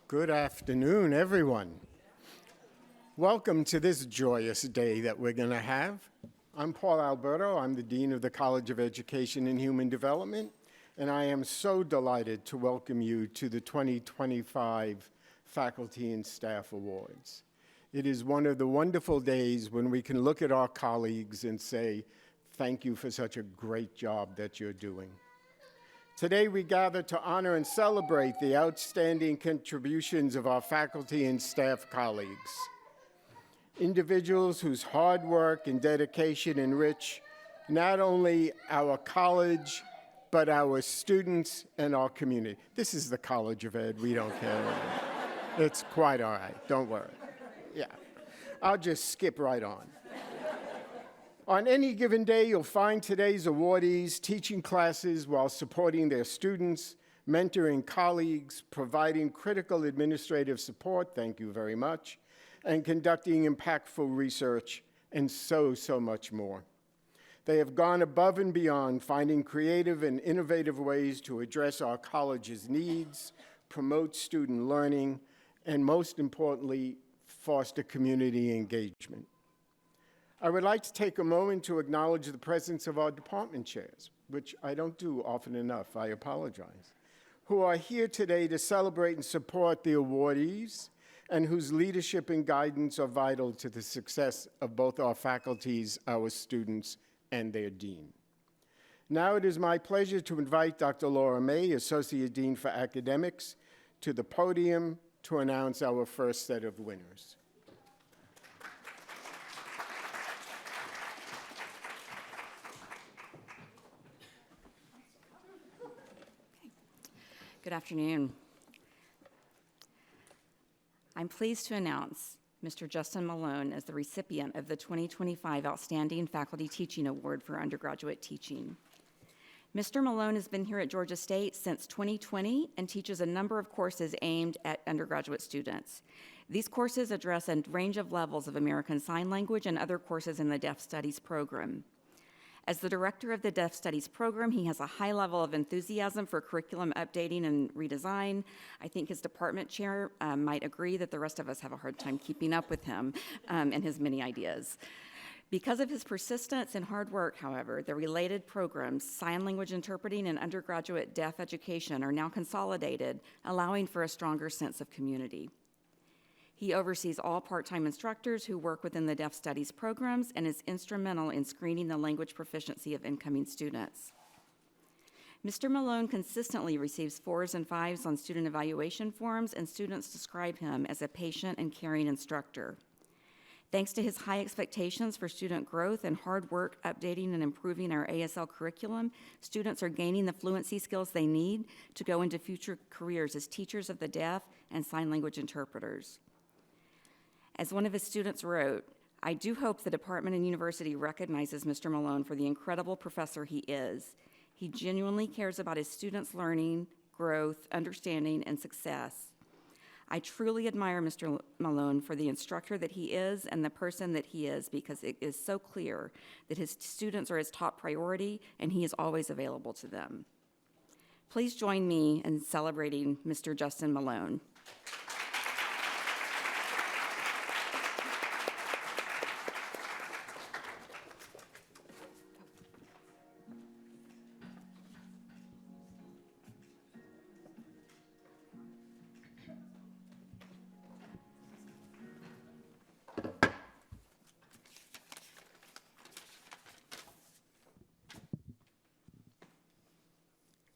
Good afternoon, everyone. Welcome to this joyous day that we're going to have. I'm Paul Alberto. I'm the Dean of the College of Education and Human Development, and I am so delighted to welcome you to the 2025 Faculty and Staff Awards. It is one of the wonderful days when we can look at our colleagues and say, thank you for such a great job that you're doing. Today we gather to honor and celebrate the outstanding contributions of our faculty and staff colleagues, individuals whose hard work and dedication enrich not only our college, but our students and our community. This is the College of Ed, we don't care. It's quite all right, don't worry. Yeah, I'll just skip right on. On any given day, you'll find today's awardees teaching classes while supporting their students, mentoring colleagues, providing critical administrative support, thank you very much, and conducting impactful research, and so much more. They have gone above and beyond, finding creative and innovative ways to address our college's needs, promote student learning, and most importantly, foster community engagement. I would like to take a moment to acknowledge the presence of our department chairs, which I don't do often enough, I apologize, who are here today to celebrate and support the awardees and whose leadership and guidance are vital to the success of both our faculties, our students, and their dean. Now it is my pleasure to invite Dr. Laura May, Associate Dean for Academics, to the podium to announce our first set of winners. Good afternoon. I'm pleased to announce Mr. Justin Malone as the recipient of the 2025 Outstanding Faculty Teaching Award for Undergraduate Teaching. Mr. Malone has been here at Georgia State since 2020 and teaches a number of courses aimed at undergraduate students. These courses address a range of levels of American Sign Language and other courses in the Deaf Studies program. As the director of the Deaf Studies program, he has a high level of enthusiasm for curriculum updating and redesign. I think his department chair might agree that the rest of us have a hard time keeping up with him and his many ideas. Because of his persistence and hard work, however, the related programs, sign language interpreting and undergraduate deaf education, are now consolidated, allowing for a stronger sense of community. He oversees all part-time instructors who work within the Deaf Studies programs and is instrumental in screening the language proficiency of incoming students. Mr. Malone consistently receives 4s and 5s on student evaluation forms, and students describe him as a patient and caring instructor. Thanks to his high expectations for student growth and hard work updating and improving our ASL curriculum, students are gaining the fluency skills they need to go into future careers as teachers of the deaf and sign language interpreters. As one of his students wrote, I do hope the department and university recognizes Mr. Malone for the incredible professor he is. He genuinely cares about his students' learning, growth, understanding, and success. I truly admire Mr. Malone for the instructor that he is and the person that he is, because it is so clear that his students are his top priority and he is always available to them. Please join me in celebrating Mr. Justin Malone.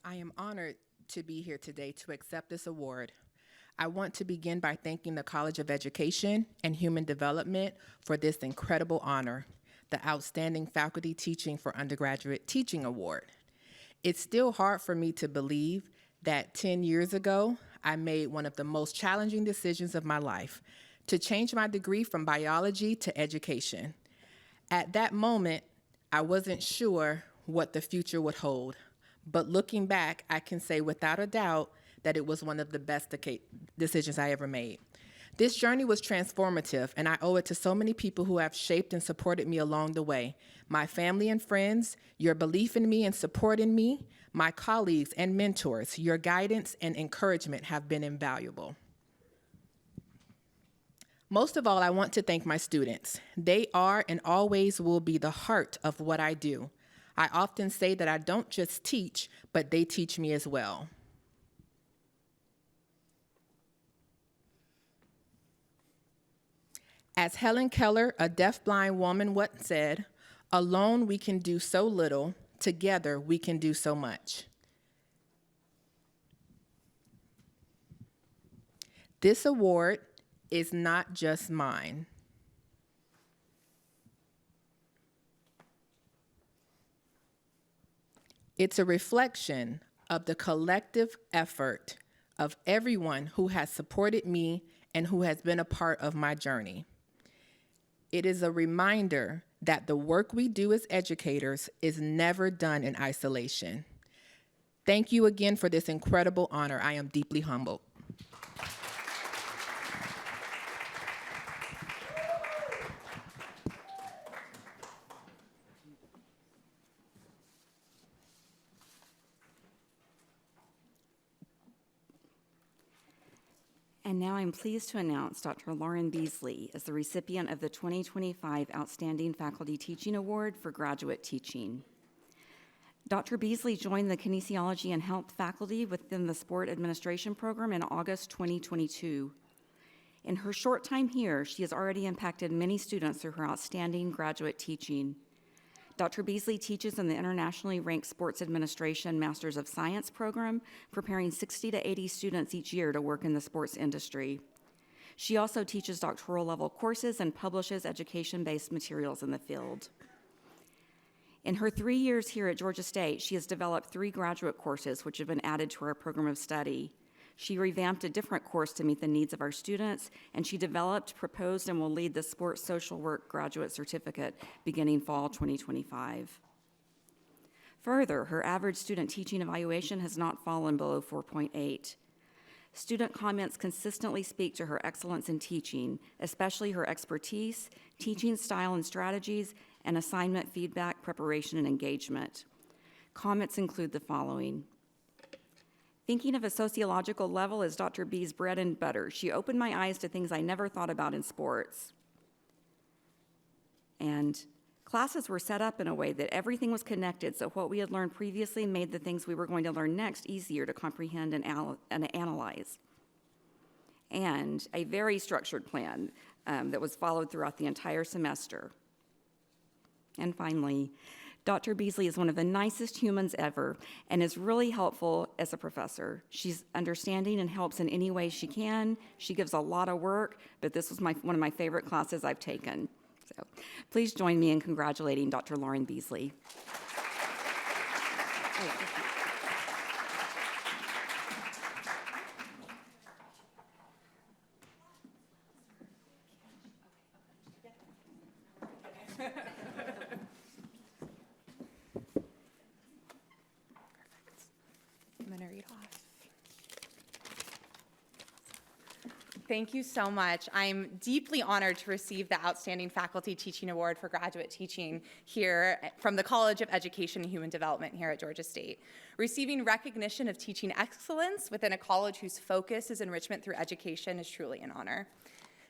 I am honored to be here today to accept this award. I want to begin by thanking the College of Education and Human Development for this incredible honor, the Outstanding Faculty Teaching for Undergraduate Teaching Award. It's still hard for me to believe that 10 years ago, I made one of the most challenging decisions of my life, to change my degree from biology to education. At that moment, I wasn't sure what the future would hold. But looking back, I can say without a doubt that it was one of the best decisions I ever made. This journey was transformative, and I owe it to so many people who have shaped and supported me along the way. My family and friends, your belief in me and support in me, my colleagues and mentors, your guidance and encouragement have been invaluable. Most of all, I want to thank my students. They are and always will be the heart of what I do. I often say that I don't just teach, but they teach me as well. As Helen Keller, a deafblind woman, once said, "Alone we can do so little, together we can do so much." This award is not just mine. It's a reflection of the collective effort of everyone who has supported me and who has been a part of my journey. It is a reminder that the work we do as educators is never done in isolation. Thank you again for this incredible honor. I am deeply humbled. And now I'm pleased to announce Dr. Lauren Beasley as the recipient of the 2025 Outstanding Faculty Teaching Award for Graduate Teaching. Dr. Beasley joined the Kinesiology and Health faculty within the Sport Administration program in August 2022. In her short time here, she has already impacted many students through her outstanding graduate teaching. Dr. Beasley teaches in the internationally ranked Sports Administration Masters of Science program, preparing 60 to 80 students each year to work in the sports industry. She also teaches doctoral level courses and publishes education-based materials in the field. In her 3 years here at Georgia State, she has developed 3 graduate courses which have been added to her program of study. She revamped a different course to meet the needs of our students, and she developed, proposed, and will lead the Sports Social Work Graduate Certificate beginning fall 2025. Further, her average student teaching evaluation has not fallen below 4.8. Student comments consistently speak to her excellence in teaching, especially her expertise, teaching style and strategies, and assignment feedback, preparation, and engagement. Comments include the following. Thinking of a sociological level as Dr. B's bread and butter. She opened my eyes to things I never thought about in sports. And classes were set up in a way that everything was connected, so what we had learned previously made the things we were going to learn next easier to comprehend and analyze. And a very structured plan that was followed throughout the entire semester. And finally, Dr. Beasley is one of the nicest humans ever and is really helpful as a professor. She's understanding and helps in any way she can. She gives a lot of work, but this was one of my favorite classes I've taken. So please join me in congratulating Dr. Lauren Beasley. Thank you so much. I'm deeply honored to receive the Outstanding Faculty Teaching Award for Graduate Teaching here from the College of Education and Human Development here at Georgia State. Receiving recognition of teaching excellence within a college whose focus is enrichment through education is truly an honor.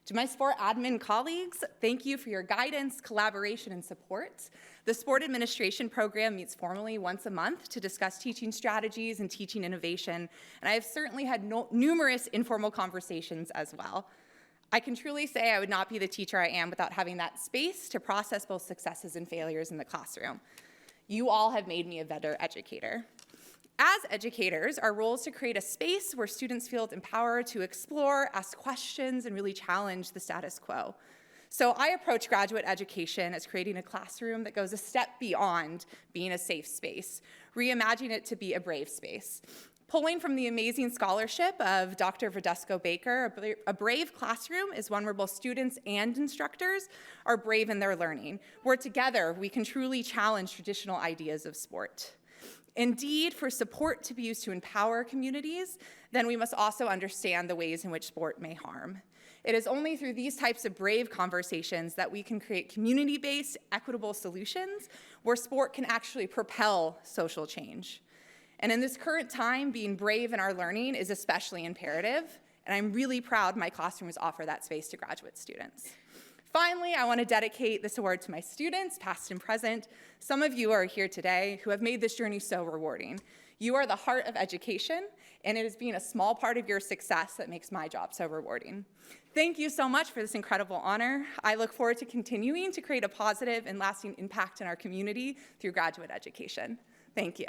To my sport admin colleagues, thank you for your guidance, collaboration, and support. The Sport Administration program meets formally once a month to discuss teaching strategies and teaching innovation, and I have certainly had numerous informal conversations as well. I can truly say I would not be the teacher I am without having that space to process both successes and failures in the classroom. You all have made me a better educator. As educators, our role is to create a space where students feel empowered to explore, ask questions, and really challenge the status quo. So I approach graduate education as creating a classroom that goes a step beyond being a safe space, reimagining it to be a brave space. Pulling from the amazing scholarship of Dr. Verdusco Baker, a brave classroom is one where both students and instructors are brave in their learning, where together we can truly challenge traditional ideas of sport. Indeed, for support to be used to empower communities, then we must also understand the ways in which sport may harm. It is only through these types of brave conversations that we can create community-based, equitable solutions where sport can actually propel social change. And in this current time, being brave in our learning is especially imperative. And I'm really proud my classrooms offer that space to graduate students. Finally, I want to dedicate this award to my students, past and present. Some of you are here today who have made this journey so rewarding. You are the heart of education, and it is being a small part of your success that makes my job so rewarding. Thank you so much for this incredible honor. I look forward to continuing to create a positive and lasting impact in our community through graduate education. Thank you.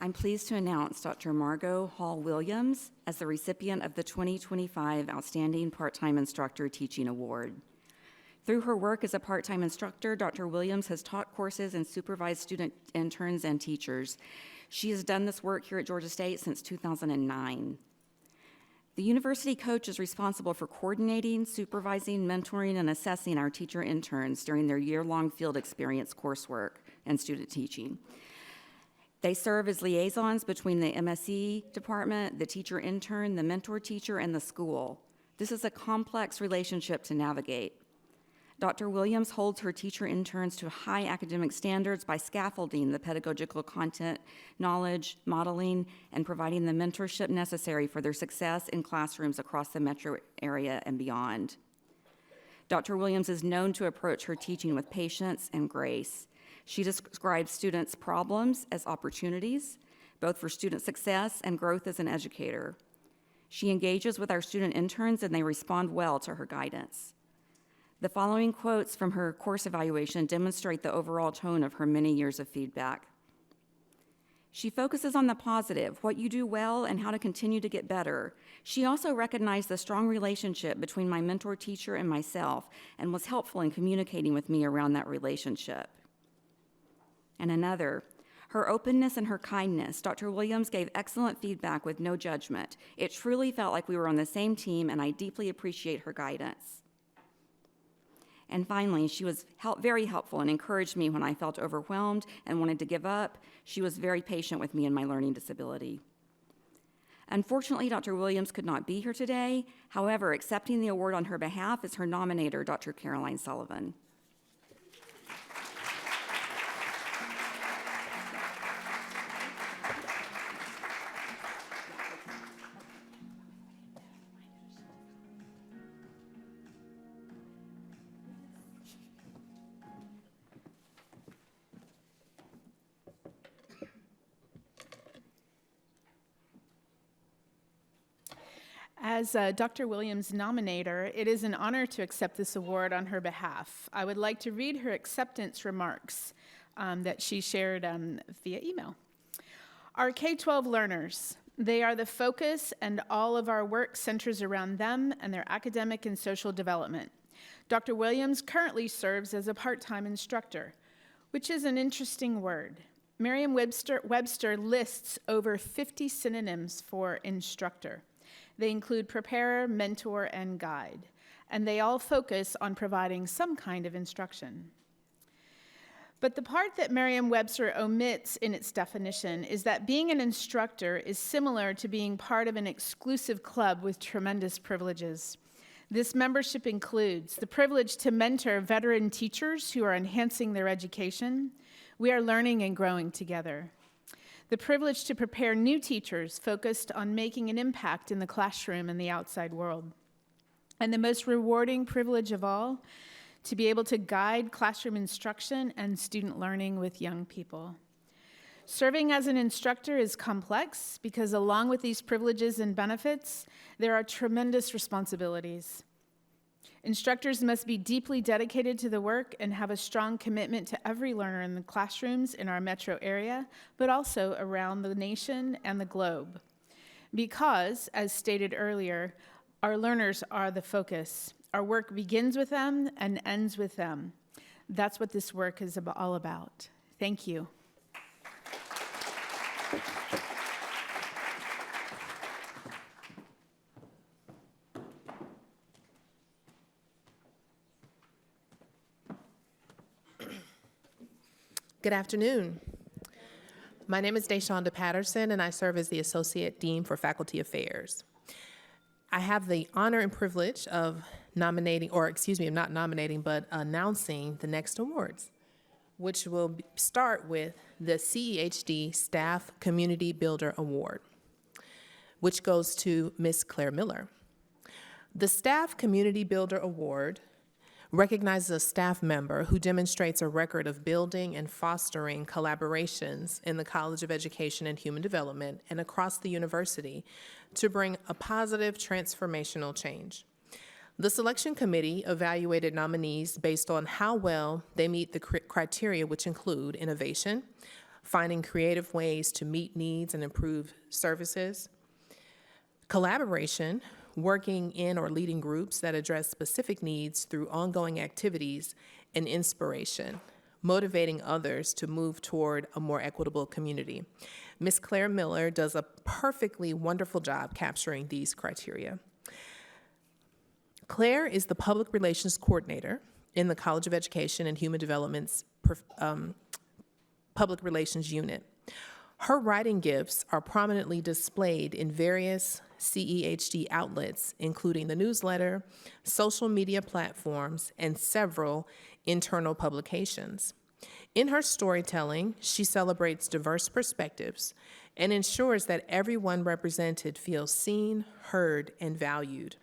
I'm pleased to announce Dr. Margot Hall-Williams as the recipient of the 2025 Outstanding Part-Time Instructor Teaching Award. Through her work as a part-time instructor, Dr. Williams has taught courses and supervised student interns and teachers. She has done this work here at Georgia State since 2009. The university coach is responsible for coordinating, supervising, mentoring, and assessing our teacher interns during their year-long field experience coursework and student teaching. They serve as liaisons between the MSE department, the teacher intern, the mentor teacher, and the school. This is a complex relationship to navigate. Dr. Williams holds her teacher interns to high academic standards by scaffolding the pedagogical content, knowledge, modeling, and providing the mentorship necessary for their success in classrooms across the metro area and beyond. Dr. Williams is known to approach her teaching with patience and grace. She describes students' problems as opportunities, both for student success and growth as an educator. She engages with our student interns, and they respond well to her guidance. The following quotes from her course evaluation demonstrate the overall tone of her many years of feedback. She focuses on the positive, what you do well, and how to continue to get better. She also recognized the strong relationship between my mentor teacher and myself and was helpful in communicating with me around that relationship. And another, her openness and her kindness. Dr. Williams gave excellent feedback with no judgment. It truly felt like we were on the same team, and I deeply appreciate her guidance. And finally, she was very helpful and encouraged me when I felt overwhelmed and wanted to give up. She was very patient with me in my learning disability. Unfortunately, Dr. Williams could not be here today. However, accepting the award on her behalf is her nominator, Dr. Caroline Sullivan. As Dr. Williams' nominator, it is an honor to accept this award on her behalf. I would like to read her acceptance remarks that she shared via email. Our K-12 learners, they are the focus, and all of our work centers around them and their academic and social development. Dr. Williams currently serves as a part-time instructor, which is an interesting word. Merriam-Webster lists over 50 synonyms for instructor. They include preparer, mentor, and guide, and they all focus on providing some kind of instruction. But the part that Merriam-Webster omits in its definition is that being an instructor is similar to being part of an exclusive club with tremendous privileges. This membership includes the privilege to mentor veteran teachers who are enhancing their education. We are learning and growing together. The privilege to prepare new teachers focused on making an impact in the classroom and the outside world. And the most rewarding privilege of all, to be able to guide classroom instruction and student learning with young people. Serving as an instructor is complex because along with these privileges and benefits, there are tremendous responsibilities. Instructors must be deeply dedicated to the work and have a strong commitment to every learner in the classrooms in our metro area, but also around the nation and the globe. Because, as stated earlier, our learners are the focus. Our work begins with them and ends with them. That's what this work is all about. Thank you. Good afternoon. My name is Deshonda Patterson, and I serve as the Associate Dean for Faculty Affairs. I have the honor and privilege of nominating, or excuse me, not nominating, but announcing the next awards, which will start with the CEHD Staff Community Builder Award, which goes to Ms. Claire Miller. The Staff Community Builder Award recognizes a staff member who demonstrates a record of building and fostering collaborations in the College of Education and Human Development and across the university to bring a positive transformational change. The selection committee evaluated nominees based on how well they meet the criteria, which include innovation, finding creative ways to meet needs and improve services, collaboration, working in or leading groups that address specific needs through ongoing activities, and inspiration, motivating others to move toward a more equitable community. Ms. Claire Miller does a perfectly wonderful job capturing these criteria. Claire is the Public Relations Coordinator in the College of Education and Human Development's Public Relations Unit. Her writing gifts are prominently displayed in various CEHD outlets, including the newsletter, social media platforms, and several internal publications. In her storytelling, she celebrates diverse perspectives and ensures that everyone represented feels seen, heard, and valued.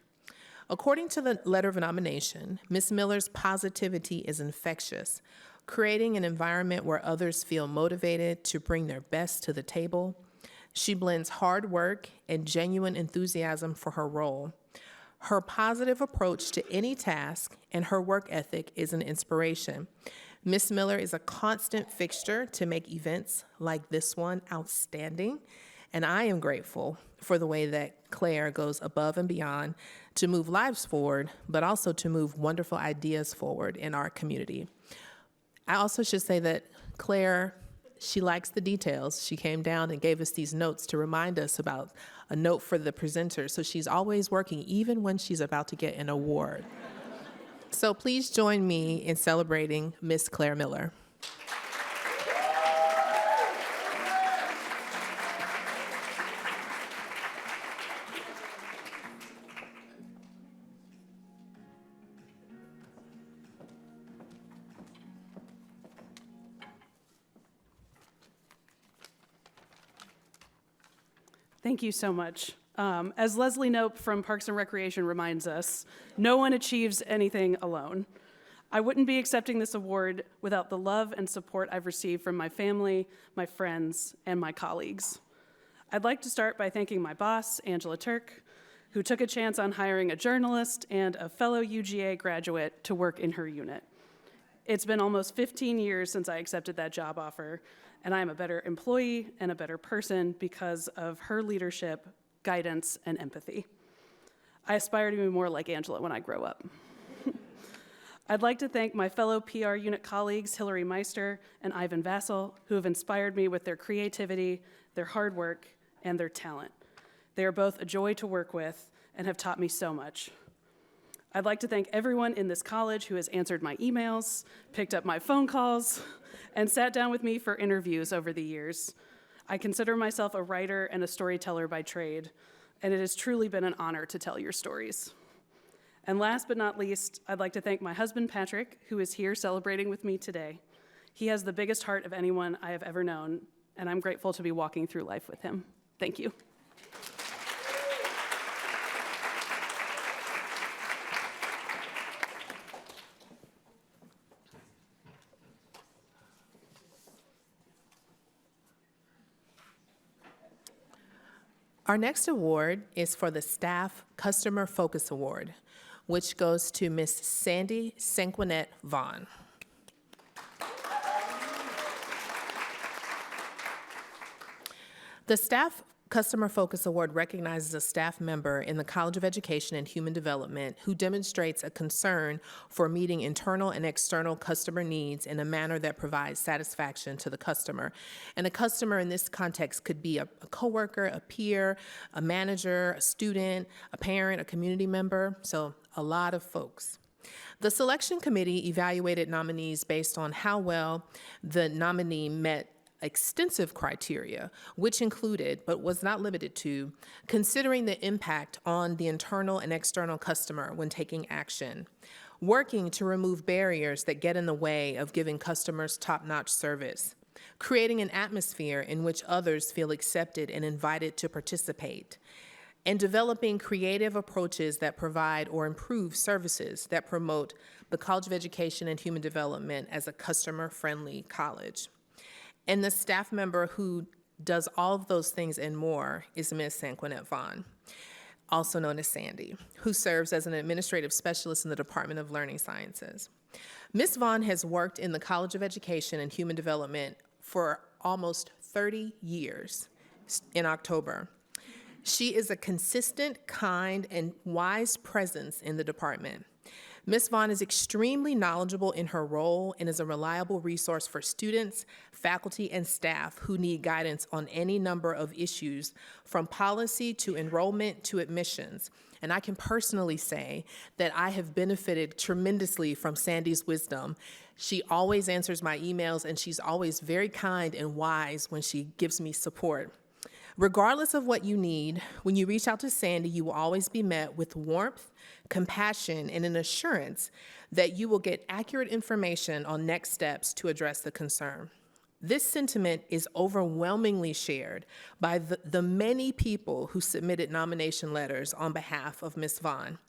According to the letter of nomination, Ms. Miller's positivity is infectious, creating an environment where others feel motivated to bring their best to the table. She blends hard work and genuine enthusiasm for her role. Her positive approach to any task and her work ethic is an inspiration. Ms. Miller is a constant fixture to make events like this one outstanding, and I am grateful for the way that Claire goes above and beyond to move lives forward, but also to move wonderful ideas forward in our community. I also should say that Claire, she likes the details. She came down and gave us these notes to remind us about a note for the presenter. So she's always working, even when she's about to get an award. So please join me in celebrating Miss Claire Miller. Thank you so much. As Leslie Knope from Parks and Recreation reminds us, no one achieves anything alone. I wouldn't be accepting this award without the love and support I've received from my family, my friends, and my colleagues. I'd like to start by thanking my boss, Angela Turk, who took a chance on hiring a journalist and a fellow UGA graduate to work in her unit. It's been almost 15 years since I accepted that job offer, and I am a better employee and a better person because of her leadership, guidance, and empathy. I aspire to be more like Angela when I grow up. I'd like to thank my fellow PR unit colleagues, Hillary Meister and Ivan Vassell, who have inspired me with their creativity, their hard work, and their talent. They are both a joy to work with and have taught me so much. I'd like to thank everyone in this college who has answered my emails, picked up my phone calls, and sat down with me for interviews over the years. I consider myself a writer and a storyteller by trade, and it has truly been an honor to tell your stories. And last but not least, I'd like to thank my husband, Patrick, who is here celebrating with me today. He has the biggest heart of anyone I have ever known, and I'm grateful to be walking through life with him. Thank you. Our next award is for the Staff Customer Focus Award, which goes to Miss Sandy Sanquinet Vaughn. The Staff Customer Focus Award recognizes a staff member in the College of Education and Human Development who demonstrates a concern for meeting internal and external customer needs in a manner that provides satisfaction to the customer. And a customer in this context could be a coworker, a peer, a manager, a student, a parent, a community member, so a lot of folks. The selection committee evaluated nominees based on how well the nominee met extensive criteria, which included, but was not limited to, considering the impact on the internal and external customer when taking action, working to remove barriers that get in the way of giving customers top-notch service, creating an atmosphere in which others feel accepted and invited to participate, and developing creative approaches that provide or improve services that promote the College of Education and Human Development as a customer-friendly college. And the staff member who does all of those things and more is Ms. Sanquinette Vaughn, also known as Sandy, who serves as an administrative specialist in the Department of Learning Sciences. Ms. Vaughn has worked in the College of Education and Human Development for almost 30 years in October. She is a consistent, kind, and wise presence in the department. Ms. Vaughn is extremely knowledgeable in her role and is a reliable resource for students, faculty, and staff who need guidance on any number of issues, from policy to enrollment to admissions. And I can personally say that I have benefited tremendously from Sandy's wisdom. She always answers my emails, and she's always very kind and wise when she gives me support. Regardless of what you need, when you reach out to Sandy, you will always be met with warmth, compassion, and an assurance that you will get accurate information on next steps to address the concern. This sentiment is overwhelmingly shared by the many people who submitted nomination letters on behalf of Ms. Vaughn.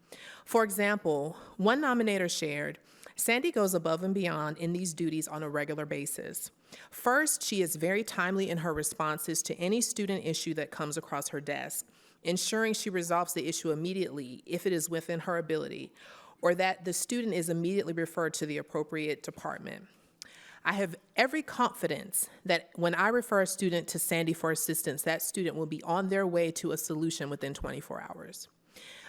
For example, one nominator shared, "Sandy goes above and beyond in these duties on a regular basis. First, she is very timely in her responses to any student issue that comes across her desk, ensuring she resolves the issue immediately if it is within her ability, or that the student is immediately referred to the appropriate department. I have every confidence that when I refer a student to Sandy for assistance, that student will be on their way to a solution within 24 hours.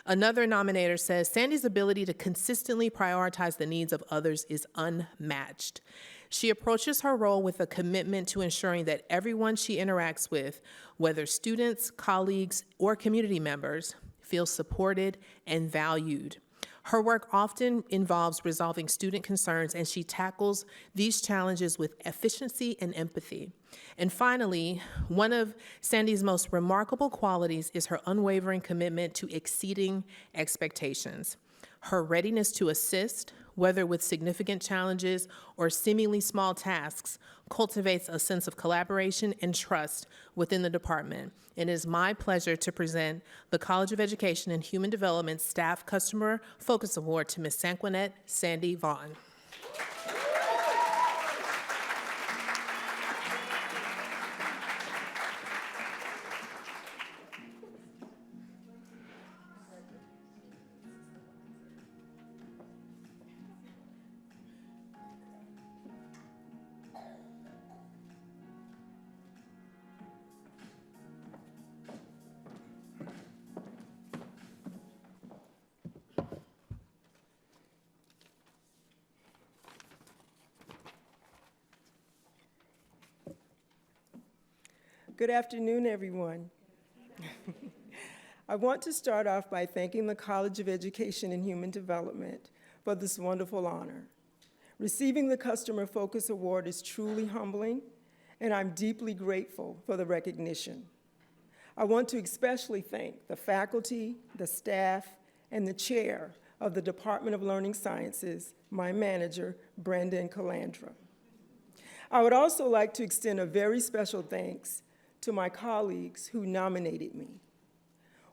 Another nominator says, "Sandy's ability to consistently prioritize the needs of others is unmatched. She approaches her role with a commitment to ensuring that everyone she interacts with, whether students, colleagues, or community members, feels supported and valued. Her work often involves resolving student concerns, and she tackles these challenges with efficiency and empathy." And finally, one of Sandy's most remarkable qualities is her unwavering commitment to exceeding expectations. Her readiness to assist, whether with significant challenges or seemingly small tasks, cultivates a sense of collaboration and trust within the department. It is my pleasure to present the College of Education and Human Development Staff Customer Focus Award to Ms. Sanquinette Sandy Vaughn. Good afternoon, everyone. I want to start off by thanking the College of Education and Human Development for this wonderful honor. Receiving the Customer Focus Award is truly humbling, and I'm deeply grateful for the recognition. I want to especially thank the faculty, the staff, and the chair of the Department of Learning Sciences, my manager, Brandon Calandra. I would also like to extend a very special thanks to my colleagues who nominated me.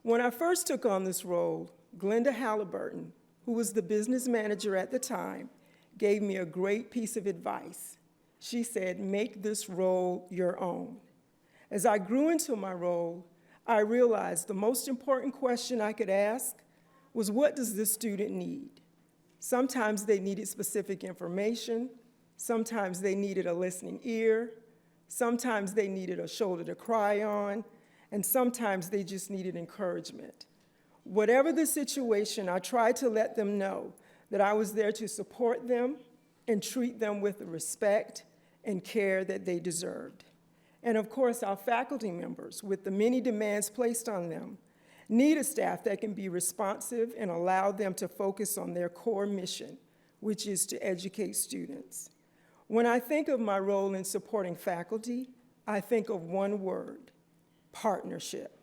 When I first took on this role, Glenda Halliburton, who was the business manager at the time, gave me a great piece of advice. She said, "Make this role your own." As I grew into my role, I realized the most important question I could ask was, what does this student need? Sometimes they needed specific information, sometimes they needed a listening ear, sometimes they needed a shoulder to cry on, and sometimes they just needed encouragement. Whatever the situation, I tried to let them know that I was there to support them and treat them with the respect and care that they deserved. And of course, our faculty members, with the many demands placed on them, need a staff that can be responsive and allow them to focus on their core mission, which is to educate students. When I think of my role in supporting faculty, I think of one word: partnership.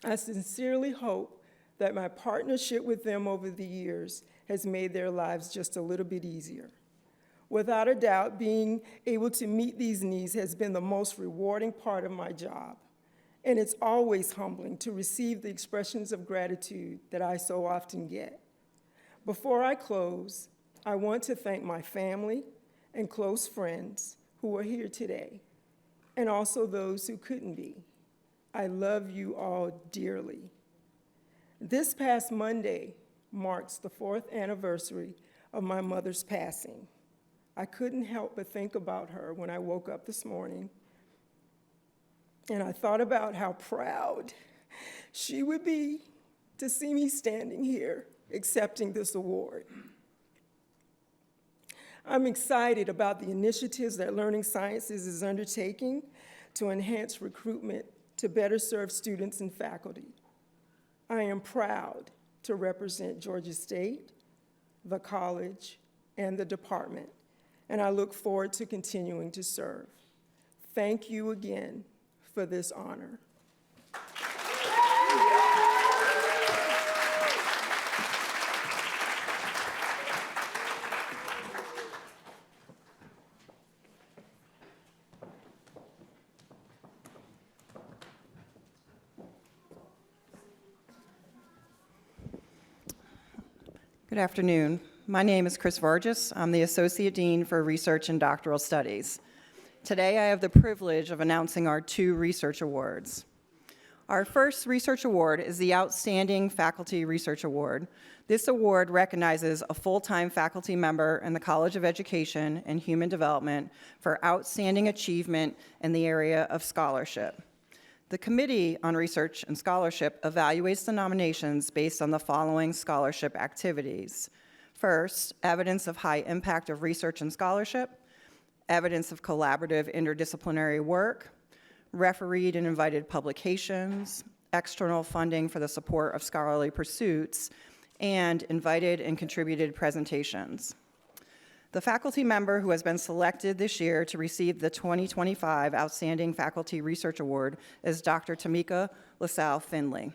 I sincerely hope that my partnership with them over the years has made their lives just a little bit easier. Without a doubt, being able to meet these needs has been the most rewarding part of my job, and it's always humbling to receive the expressions of gratitude that I so often get. Before I close, I want to thank my family and close friends who are here today, and also those who couldn't be. I love you all dearly. This past Monday marks the 4th anniversary of my mother's passing. I couldn't help but think about her when I woke up this morning, and I thought about how proud she would be to see me standing here accepting this award. I'm excited about the initiatives that Learning Sciences is undertaking to enhance recruitment to better serve students and faculty. I am proud to represent Georgia State, the college, and the department, and I look forward to continuing to serve. Thank you again for this honor. Good afternoon. My name is Chris Vargas. I'm the Associate Dean for Research and Doctoral Studies. Today I have the privilege of announcing our 2 research awards. Our first research award is the Outstanding Faculty Research Award. This award recognizes a full-time faculty member in the College of Education and Human Development for outstanding achievement in the area of scholarship. The Committee on Research and Scholarship evaluates the nominations based on the following scholarship activities. First, evidence of high impact of research and scholarship, evidence of collaborative interdisciplinary work, refereed and invited publications, external funding for the support of scholarly pursuits, and invited and contributed presentations. The faculty member who has been selected this year to receive the 2025 Outstanding Faculty Research Award is Dr. Tamika LaSalle-Finley.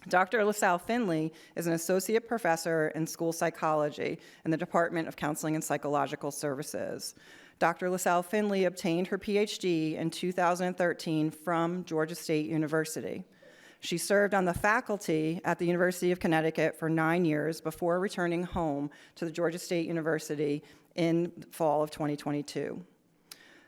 Dr. LaSalle-Finley is an associate professor in school psychology in the Department of Counseling and Psychological Services. Dr. LaSalle-Finley obtained her PhD in 2013 from Georgia State University. She served on the faculty at the University of Connecticut for 9 years before returning home to the Georgia State University in the fall of 2022.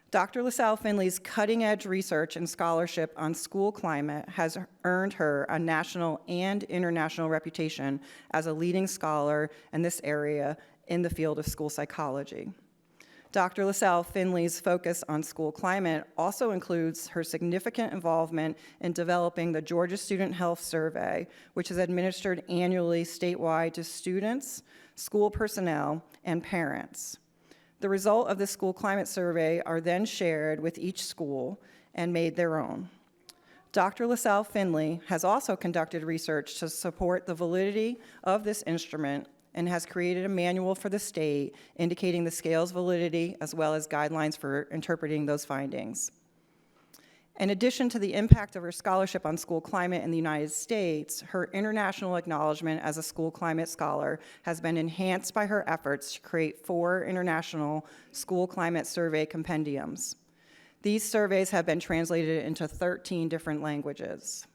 Dr. LaSalle-Finley's cutting-edge research and scholarship on school climate has earned her a national and international reputation as a leading scholar in this area in the field of school psychology. Dr. LaSalle-Finley's focus on school climate also includes her significant involvement in developing the Georgia Student Health Survey, which is administered annually statewide to students, school personnel, and parents. The result of the school climate survey are then shared with each school and made their own. Dr. LaSalle-Finley has also conducted research to support the validity of this instrument and has created a manual for the state indicating the scale's validity as well as guidelines for interpreting those findings. In addition to the impact of her scholarship on school climate in the United States, her international acknowledgement as a school climate scholar has been enhanced by her efforts to create 4 international school climate survey compendiums. These surveys have been translated into 13 different languages.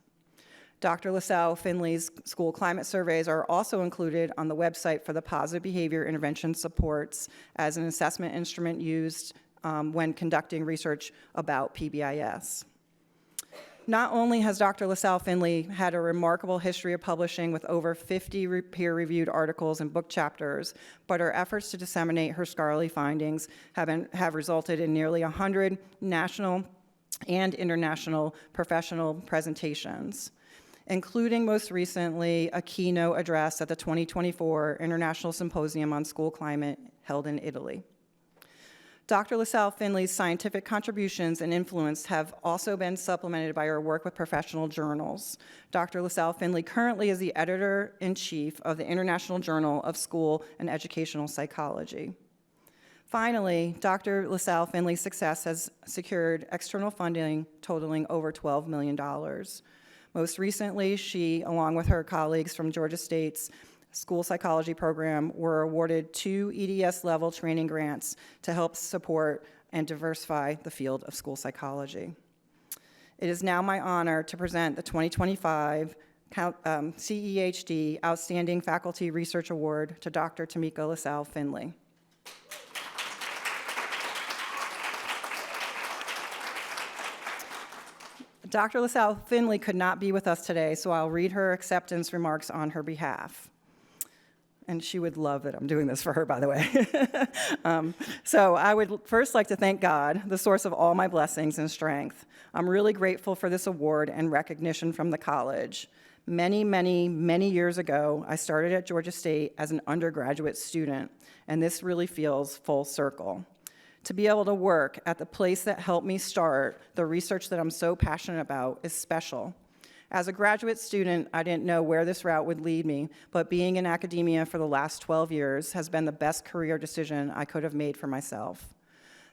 Dr. LaSalle-Finley's school climate surveys are also included on the website for the Positive Behavior Intervention Supports as an assessment instrument used when conducting research about PBIS. Not only has Dr. LaSalle-Finley had a remarkable history of publishing with over 50 peer-reviewed articles and book chapters, but her efforts to disseminate her scholarly findings have resulted in nearly 100 national and international professional presentations, including most recently a keynote address at the 2024 International Symposium on School Climate held in Italy. Dr. LaSalle-Finley's scientific contributions and influence have also been supplemented by her work with professional journals. Dr. LaSalle-Finley currently is the editor-in-chief of the International Journal of School and Educational Psychology. Finally, Dr. LaSalle Finley's success has secured external funding totaling over $12 million. Most recently, she, along with her colleagues from Georgia State's school psychology program, were awarded 2 EDS-level training grants to help support and diversify the field of school psychology. It is now my honor to present the 2025 CEHD Outstanding Faculty Research Award to Dr. Tamika LaSalle Finley. Dr. LaSalle Finley could not be with us today, so I'll read her acceptance remarks on her behalf. And she would love that I'm doing this for her, by the way. So I would first like to thank God, the source of all my blessings and strength. I'm really grateful for this award and recognition from the college. Many, many, many years ago, I started at Georgia State as an undergraduate student, and this really feels full circle. To be able to work at the place that helped me start the research that I'm so passionate about is special. As a graduate student, I didn't know where this route would lead me, but being in academia for the last 12 years has been the best career decision I could have made for myself.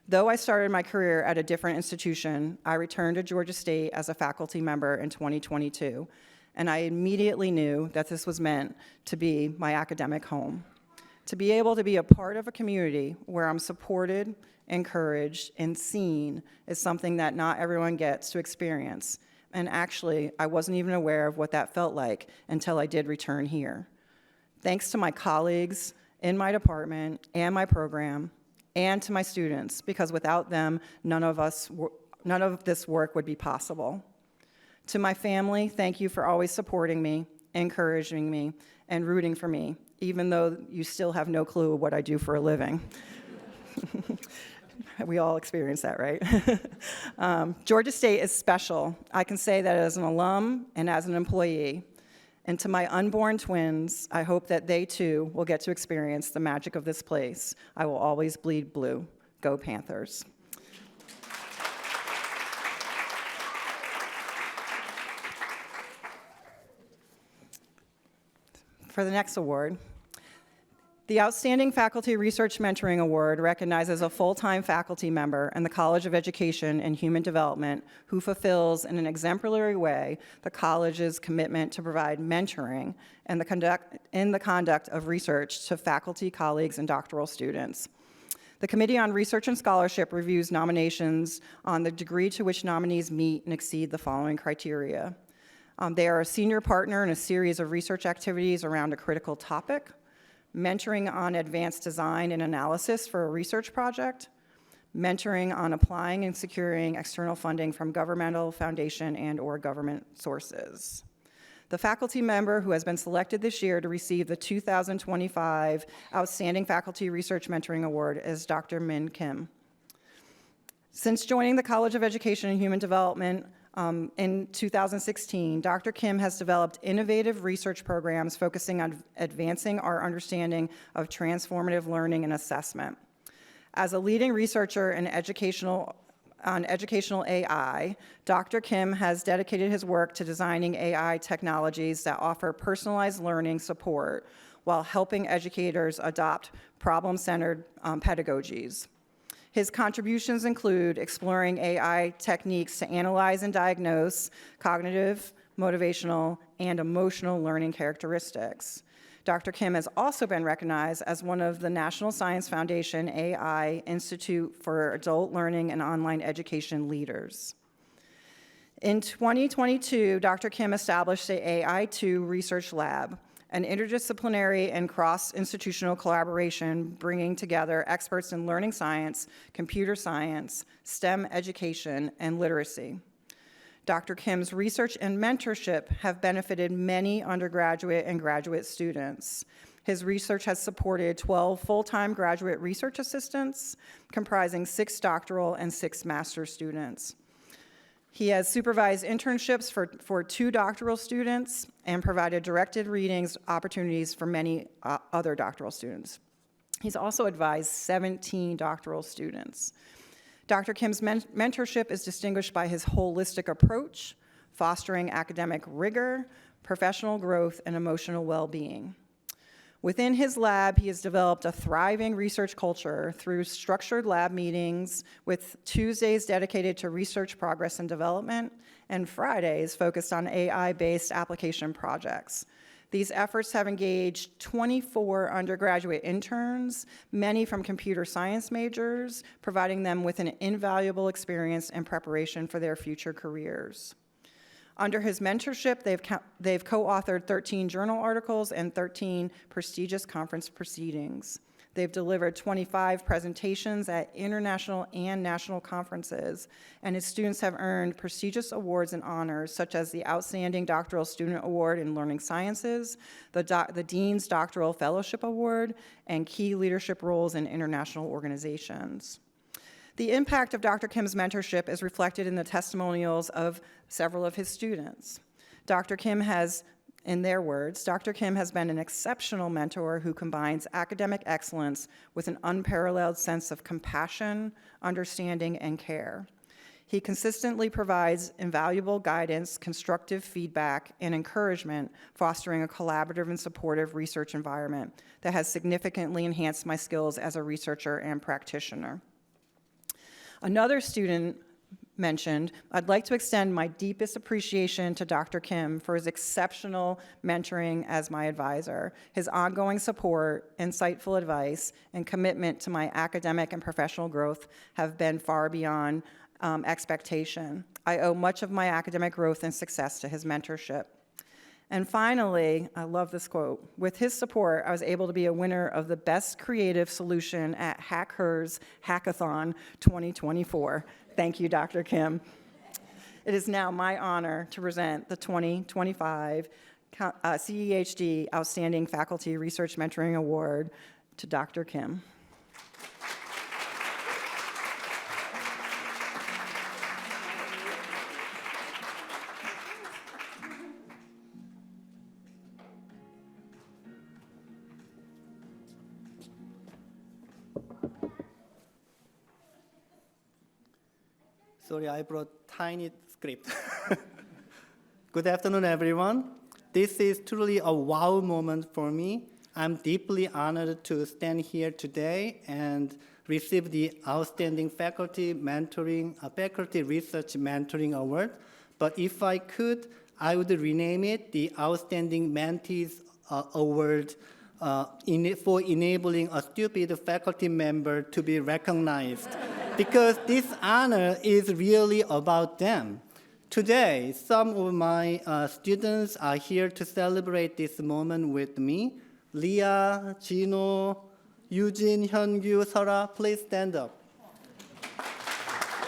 Though I started my career at a different institution, I returned to Georgia State as a faculty member in 2022, and I immediately knew that this was meant to be my academic home. To be able to be a part of a community where I'm supported, encouraged, and seen is something that not everyone gets to experience. And actually, I wasn't even aware of what that felt like until I did return here. Thanks to my colleagues in my department and my program, and to my students, because without them, none of this work would be possible. To my family, thank you for always supporting me, encouraging me, and rooting for me, even though you still have no clue what I do for a living. We all experience that, right? Georgia State is special. I can say that as an alum and as an employee. And to my unborn twins, I hope that they too will get to experience the magic of this place. I will always bleed blue. Go Panthers. For the next award, the Outstanding Faculty Research Mentoring Award recognizes a full-time faculty member in the College of Education and Human Development who fulfills in an exemplary way the college's commitment to provide mentoring in the conduct of research to faculty, colleagues, and doctoral students. The Committee on Research and Scholarship reviews nominations on the degree to which nominees meet and exceed the following criteria. They are a senior partner in a series of research activities around a critical topic, mentoring on advanced design and analysis for a research project, mentoring on applying and securing external funding from governmental, foundation, and/or government sources. The faculty member who has been selected this year to receive the 2025 Outstanding Faculty Research Mentoring Award is Dr. Min Kim. Since joining the College of Education and Human Development in 2016, Dr. Kim has developed innovative research programs focusing on advancing our understanding of transformative learning and assessment. As a leading researcher in educational AI, Dr. Kim has dedicated his work to designing AI technologies that offer personalized learning support while helping educators adopt problem-centered pedagogies. His contributions include exploring AI techniques to analyze and diagnose cognitive, motivational, and emotional learning characteristics. Dr. Kim has also been recognized as one of the National Science Foundation AI Institute for Adult Learning and Online Education leaders. In 2022, Dr. Kim established the AI2 Research Lab, an interdisciplinary and cross-institutional collaboration bringing together experts in learning science, computer science, STEM education, and literacy. Dr. Kim's research and mentorship have benefited many undergraduate and graduate students. His research has supported 12 full-time graduate research assistants, comprising 6 doctoral and 6 master's students. He has supervised internships for 2 doctoral students and provided directed readings opportunities for many other doctoral students. He's also advised 17 doctoral students. Dr. Kim's mentorship is distinguished by his holistic approach, fostering academic rigor, professional growth, and emotional well-being. Within his lab, he has developed a thriving research culture through structured lab meetings with Tuesdays dedicated to research progress and development and Fridays focused on AI-based application projects. These efforts have engaged 24 undergraduate interns, many from computer science majors, providing them with an invaluable experience and preparation for their future careers. Under his mentorship, they've co-authored 13 journal articles and 13 prestigious conference proceedings. They've delivered 25 presentations at international and national conferences, and his students have earned prestigious awards and honors, such as the Outstanding Doctoral Student Award in Learning Sciences, the Dean's Doctoral Fellowship Award, and key leadership roles in international organizations. The impact of Dr. Kim's mentorship is reflected in the testimonials of several of his students. Dr. Kim has, in their words, Dr. Kim has been an exceptional mentor who combines academic excellence with an unparalleled sense of compassion, understanding, and care. He consistently provides invaluable guidance, constructive feedback, and encouragement, fostering a collaborative and supportive research environment that has significantly enhanced my skills as a researcher and practitioner. Another student mentioned, I'd like to extend my deepest appreciation to Dr. Kim for his exceptional mentoring as my advisor. His ongoing support, insightful advice, and commitment to my academic and professional growth have been far beyond expectation. I owe much of my academic growth and success to his mentorship. And finally, I love this quote, with his support, I was able to be a winner of the Best Creative Solution at HackHers Hackathon 2024. Thank you, Dr. Kim. It is now my honor to present the 2025 CEHD Outstanding Faculty Research Mentoring Award to Dr. Kim. Sorry, I brought tiny script. Good afternoon, everyone. This is truly a wow moment for me. I'm deeply honored to stand here today and receive the Outstanding Faculty Research Mentoring Award. But if I could, I would rename it the Outstanding Mentees Award for enabling a stupid faculty member to be recognized. Because this honor is really about them. Today, some of my students are here to celebrate this moment with me. Leah, Gino, Eugene, Hyungyu, Sara, please stand up.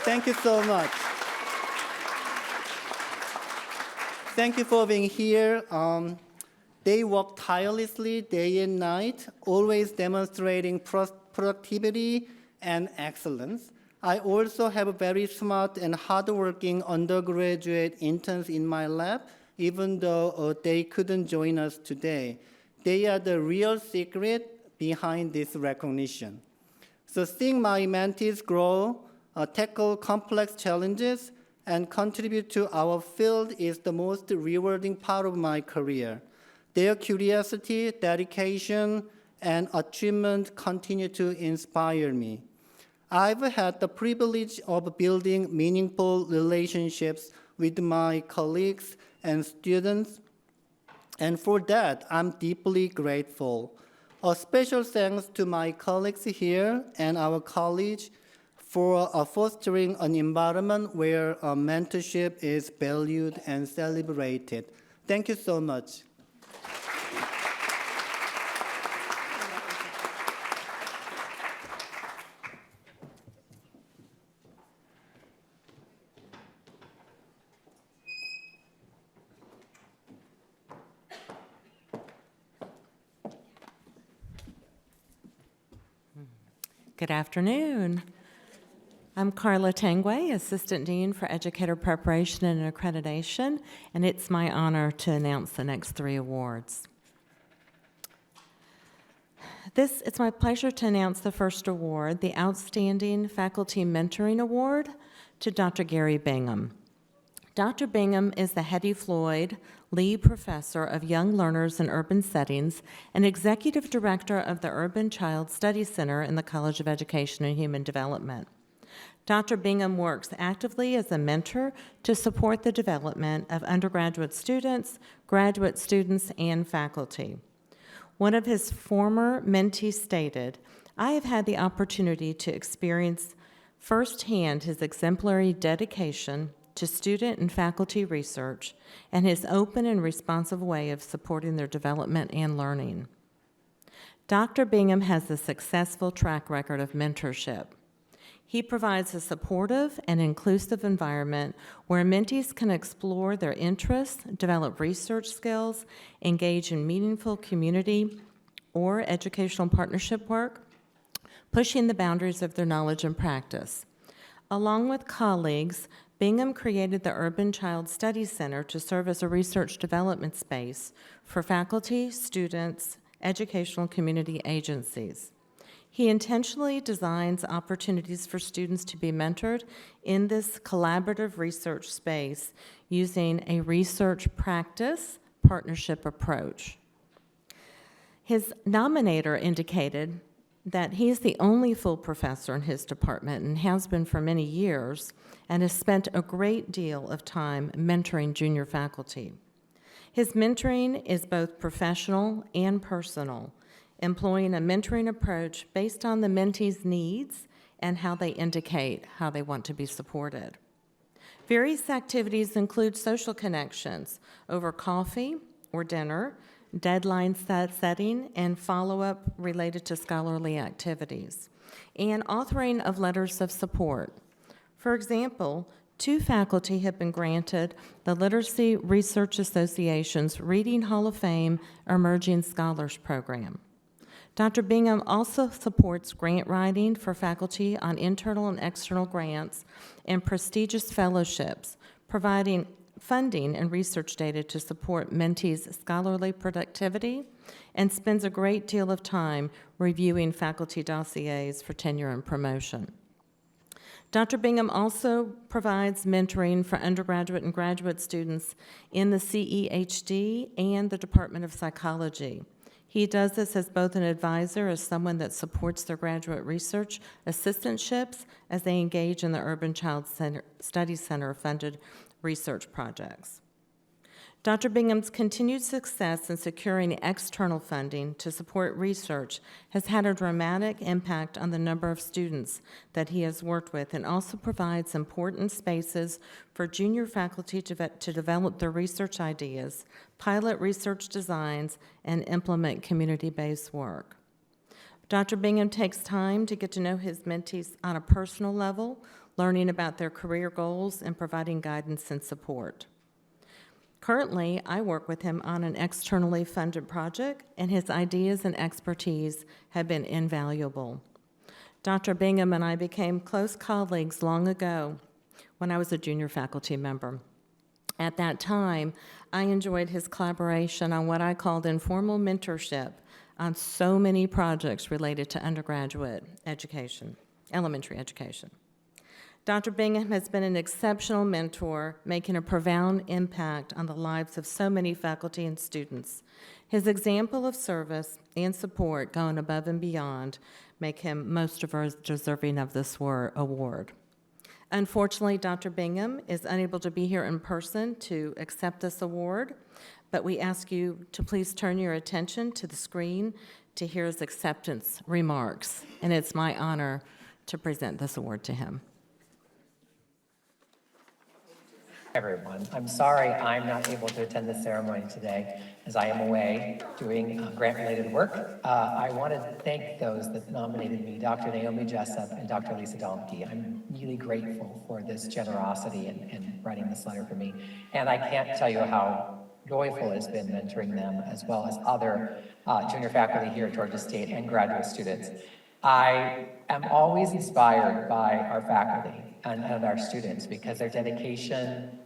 Thank you so much. Thank you for being here. They work tirelessly day and night, always demonstrating productivity and excellence. I also have very smart and hardworking undergraduate interns in my lab, even though they couldn't join us today. They are the real secret behind this recognition. So seeing my mentees grow, tackle complex challenges, and contribute to our field is the most rewarding part of my career. Their curiosity, dedication, and achievement continue to inspire me. I've had the privilege of building meaningful relationships with my colleagues and students, and for that, I'm deeply grateful. A special thanks to my colleagues here and our college for fostering an environment where mentorship is valued and celebrated. Thank you so much. Good afternoon. I'm Carla Tangway, Assistant Dean for Educator Preparation and Accreditation, and it's my honor to announce the next three awards. It's my pleasure to announce the first award, the Outstanding Faculty Mentoring Award, to Dr. Gary Bingham. Dr. Bingham is the Hetty Floyd Lee Professor of Young Learners in Urban Settings and Executive Director of the Urban Child Study Center in the College of Education and Human Development. Dr. Bingham works actively as a mentor to support the development of undergraduate students, graduate students, and faculty. One of his former mentees stated, "I have had the opportunity to experience firsthand his exemplary dedication to student and faculty research and his open and responsive way of supporting their development and learning." Dr. Bingham has a successful track record of mentorship. He provides a supportive and inclusive environment where mentees can explore their interests, develop research skills, engage in meaningful community or educational partnership work, pushing the boundaries of their knowledge and practice. Along with colleagues, Bingham created the Urban Child Study Center to serve as a research development space for faculty, students, educational community agencies. He intentionally designs opportunities for students to be mentored in this collaborative research space using a research practice partnership approach. His nominator indicated that he is the only full professor in his department and has been for many years and has spent a great deal of time mentoring junior faculty. His mentoring is both professional and personal, employing a mentoring approach based on the mentee's needs and how they indicate how they want to be supported. Various activities include social connections over coffee or dinner, deadline setting, and follow-up related to scholarly activities, and authoring of letters of support. For example, 2 faculty have been granted the Literacy Research Association's Reading Hall of Fame Emerging Scholars Program. Dr. Bingham also supports grant writing for faculty on internal and external grants and prestigious fellowships, providing funding and research data to support mentees' scholarly productivity, and spends a great deal of time reviewing faculty dossiers for tenure and promotion. Dr. Bingham also provides mentoring for undergraduate and graduate students in the CEHD and the Department of Psychology. He does this as both an advisor, as someone that supports their graduate research assistantships as they engage in the Urban Child Study Center funded research projects. Dr. Bingham's continued success in securing external funding to support research has had a dramatic impact on the number of students that he has worked with, and also provides important spaces for junior faculty to develop their research ideas, pilot research designs, and implement community-based work. Dr. Bingham takes time to get to know his mentees on a personal level, learning about their career goals and providing guidance and support. Currently, I work with him on an externally funded project, and his ideas and expertise have been invaluable. Dr. Bingham and I became close colleagues long ago when I was a junior faculty member. At that time, I enjoyed his collaboration on what I called informal mentorship on so many projects related to undergraduate education, elementary education. Dr. Bingham has been an exceptional mentor, making a profound impact on the lives of so many faculty and students. His example of service and support, going above and beyond, make him most deserving of this award. Unfortunately, Dr. Bingham is unable to be here in person to accept this award, but we ask you to please turn your attention to the screen to hear his acceptance remarks, and it's my honor to present this award to him. Everyone, I'm sorry I'm not able to attend the ceremony today as I am away doing grant-related work. I want to thank those that nominated me, Dr. Naomi Jessup and Dr. Lisa Domke. I'm really grateful for this generosity in writing this letter for me. And I can't tell you how joyful it has been mentoring them, as well as other junior faculty here at Georgia State and graduate students. I am always inspired by our faculty and our students because their dedication,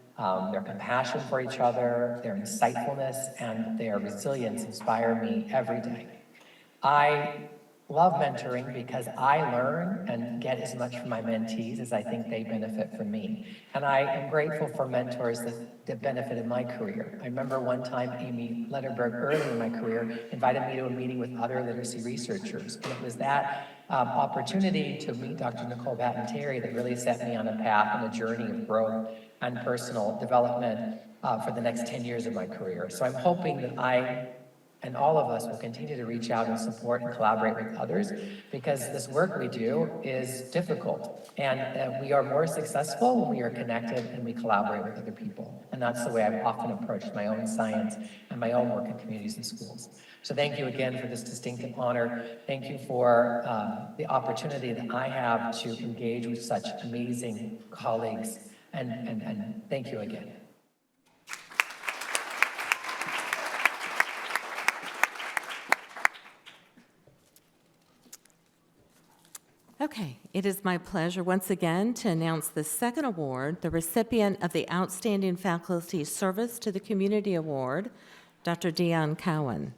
their compassion for each other, their insightfulness, and their resilience inspire me every day. I love mentoring because I learn and get as much from my mentees as I think they benefit from me. And I am grateful for mentors that benefited my career. I remember one time Amy Letterberg, early in my career, invited me to a meeting with other literacy researchers. And it was that opportunity to meet Dr. Nicole Batten-Terry that really set me on a path and a journey of growth and personal development for the next 10 years of my career. So I'm hoping that I and all of us will continue to reach out and support and collaborate with others, because this work we do is difficult. And we are more successful when we are connected and we collaborate with other people. And that's the way I've often approached my own science and my own work in communities and schools. So thank you again for this distinctive honor. Thank you for the opportunity that I have to engage with such amazing colleagues. And thank you again. Okay, it is my pleasure once again to announce the second award, the recipient of the Outstanding Faculty Service to the Community Award, Dr. Dion Cowan.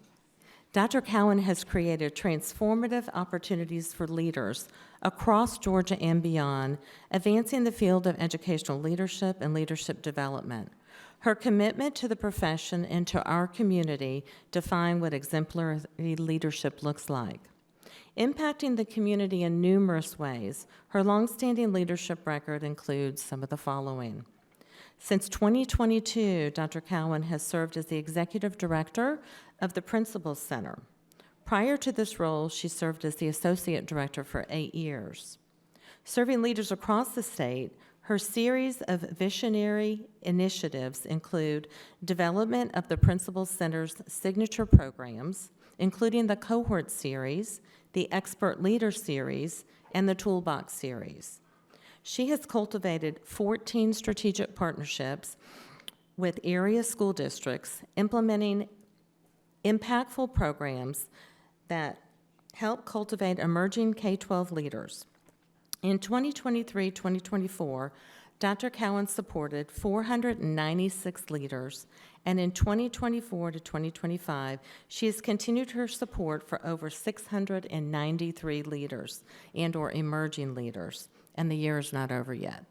Dr. Cowan has created transformative opportunities for leaders across Georgia and beyond, advancing the field of educational leadership and leadership development. Her commitment to the profession and to our community define what exemplary leadership looks like. Impacting the community in numerous ways, her longstanding leadership record includes some of the following. Since 2022, Dr. Cowan has served as the executive director of the Principals Center. Prior to this role, she served as the associate director for 8 years. Serving leaders across the state, her series of visionary initiatives include development of the Principals Center's signature programs, including the Cohort Series, the Expert Leader Series, and the Toolbox Series. She has cultivated 14 strategic partnerships with area school districts, implementing impactful programs that help cultivate emerging K-12 leaders. In 2023-2024, Dr. Cowan supported 496 leaders, and in 2024 to 2025, she has continued her support for over 693 leaders and/or emerging leaders, and the year is not over yet.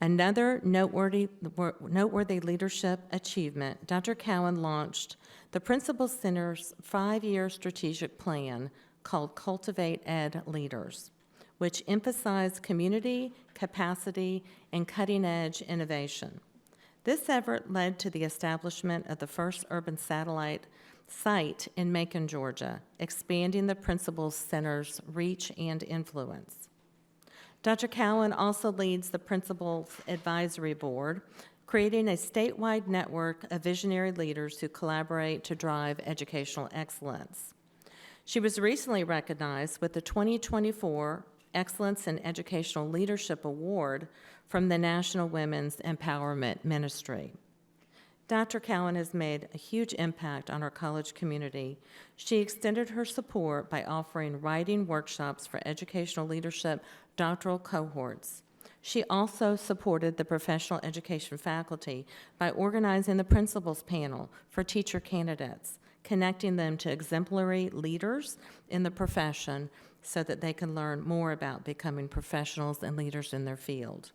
Another noteworthy leadership achievement, Dr. Cowan launched the Principals Center's 5-year strategic plan called Cultivate Ed Leaders, which emphasized community, capacity, and cutting-edge innovation. This effort led to the establishment of the first urban satellite site in Macon, Georgia, expanding the Principals Center's reach and influence. Dr. Cowan also leads the Principals Advisory Board, creating a statewide network of visionary leaders who collaborate to drive educational excellence. She was recently recognized with the 2024 Excellence in Educational Leadership Award from the National Women's Empowerment Ministry. Dr. Cowan has made a huge impact on our college community. She extended her support by offering writing workshops for educational leadership doctoral cohorts. She also supported the professional education faculty by organizing the principals panel for teacher candidates, connecting them to exemplary leaders in the profession so that they can learn more about becoming professionals and leaders in their field.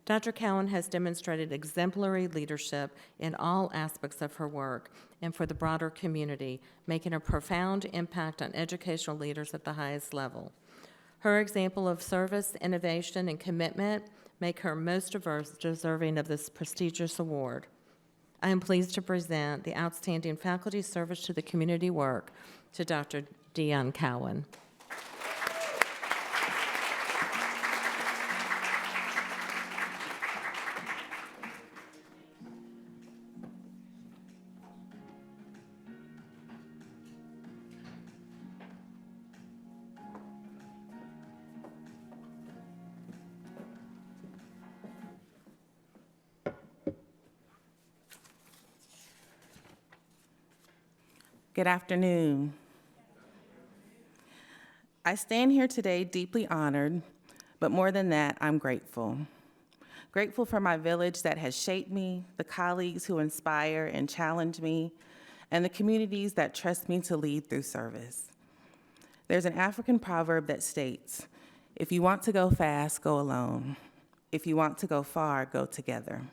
Dr. Cowan has demonstrated exemplary leadership in all aspects of her work and for the broader community, making a profound impact on educational leaders at the highest level. Her example of service, innovation, and commitment make her most deserving of this prestigious award. I am pleased to present the Outstanding Faculty Service to the Community work to Dr. Dion Cowan. Good afternoon. I stand here today deeply honored, but more than that, I'm grateful. Grateful for my village that has shaped me, the colleagues who inspire and challenge me, and the communities that trust me to lead through service. There's an African proverb that states, "If you want to go fast, go alone. If you want to go far, go together."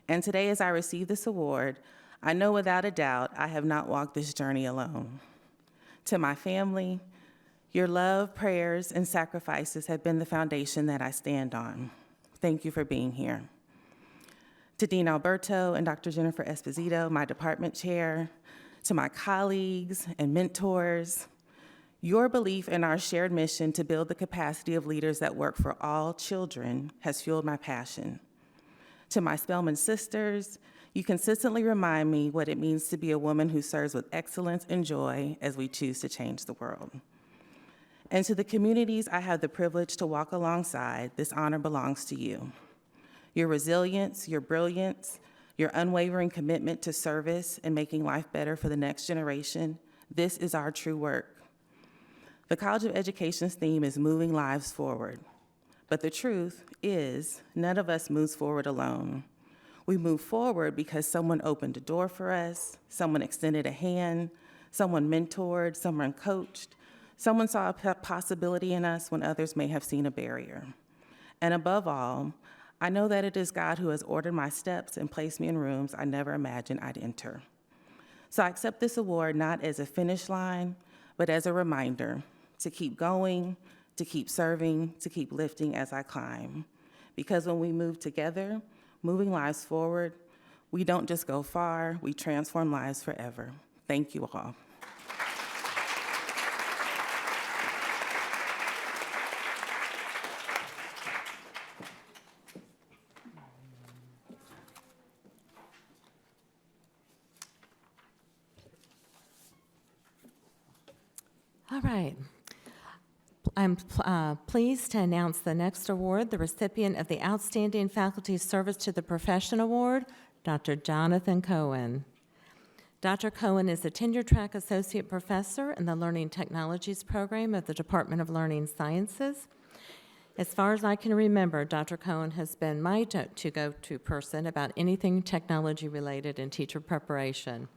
And today, as I receive this award, I know without a doubt I have not walked this journey alone. To my family, your love, prayers, and sacrifices have been the foundation that I stand on. Thank you for being here. To Dean Alberto and Dr. Jennifer Esposito, my department chair, to my colleagues and mentors, your belief in our shared mission to build the capacity of leaders that work for all children has fueled my passion. To my Spelman sisters, you consistently remind me what it means to be a woman who serves with excellence and joy as we choose to change the world. And to the communities I have the privilege to walk alongside, this honor belongs to you. Your resilience, your brilliance, your unwavering commitment to service and making life better for the next generation, this is our true work. The College of Education's theme is moving lives forward. But the truth is, none of us moves forward alone. We move forward because someone opened a door for us, someone extended a hand, someone mentored, someone coached, someone saw a possibility in us when others may have seen a barrier. And above all, I know that it is God who has ordered my steps and placed me in rooms I never imagined I'd enter. So I accept this award not as a finish line, but as a reminder to keep going, to keep serving, to keep lifting as I climb. Because when we move together, moving lives forward, we don't just go far, we transform lives forever. Thank you all. All right. I'm pleased to announce the next award, the recipient of the Outstanding Faculty Service to the Profession Award, Dr. Jonathan Cohen. Dr. Cohen is a tenure-track associate professor in the Learning Technologies program of the Department of Learning Sciences. As far as I can remember, Dr. Cohen has been my to-go-to person about anything technology-related in teacher preparation.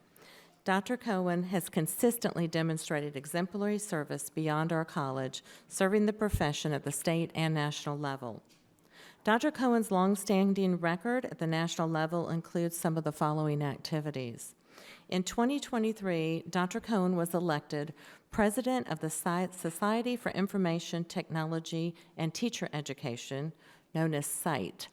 Dr. Cohen has consistently demonstrated exemplary service beyond our college, serving the profession at the state and national level. Dr. Cohen's longstanding record at the national level includes some of the following activities. In 2023, Dr. Cohen was elected President of the Society for Information Technology and Teacher Education, known as CITE,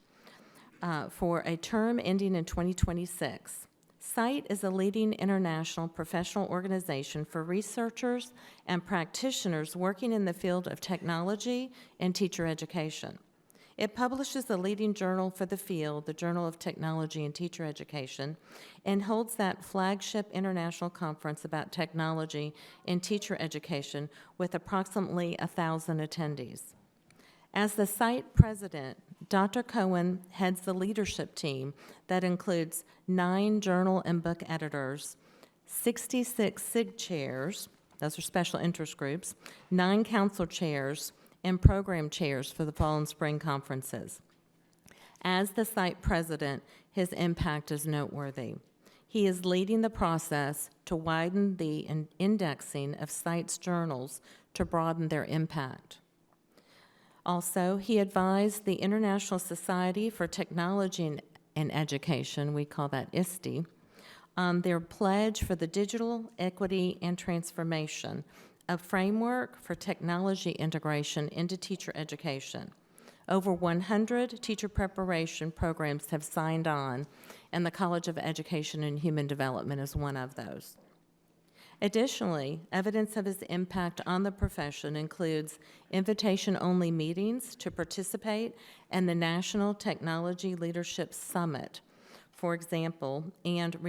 for a term ending in 2026. CITE is a leading international professional organization for researchers and practitioners working in the field of technology and teacher education. It publishes the leading journal for the field, the Journal of Technology and Teacher Education, and holds that flagship international conference about technology in teacher education with approximately 1,000 attendees. As the CITE president, Dr. Cohen heads the leadership team that includes 9 journal and book editors, 66 SIG chairs, those are special interest groups, 9 council chairs, and program chairs for the fall and spring conferences. As the CITE president, his impact is noteworthy. He is leading the process to widen the indexing of CITE's journals to broaden their impact. Also, he advised the International Society for Technology and Education, we call that ISTE, on their pledge for the digital equity and transformation, a framework for technology integration into teacher education. Over 100 teacher preparation programs have signed on, and the College of Education and Human Development is one of those. Additionally, evidence of his impact on the profession includes invitation-only meetings to participate in the National Technology Leadership Summit, for example, and the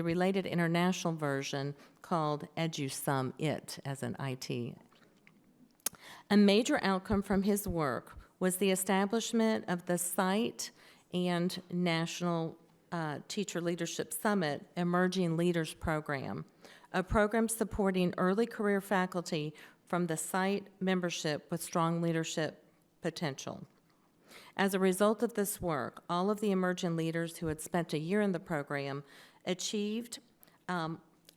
related international version called EduSum-IT, as in IT. A major outcome from his work was the establishment of the CITE and National Teacher Leadership Summit Emerging Leaders Program, a program supporting early career faculty from the CITE membership with strong leadership potential. As a result of this work, all of the emerging leaders who had spent a year in the program achieved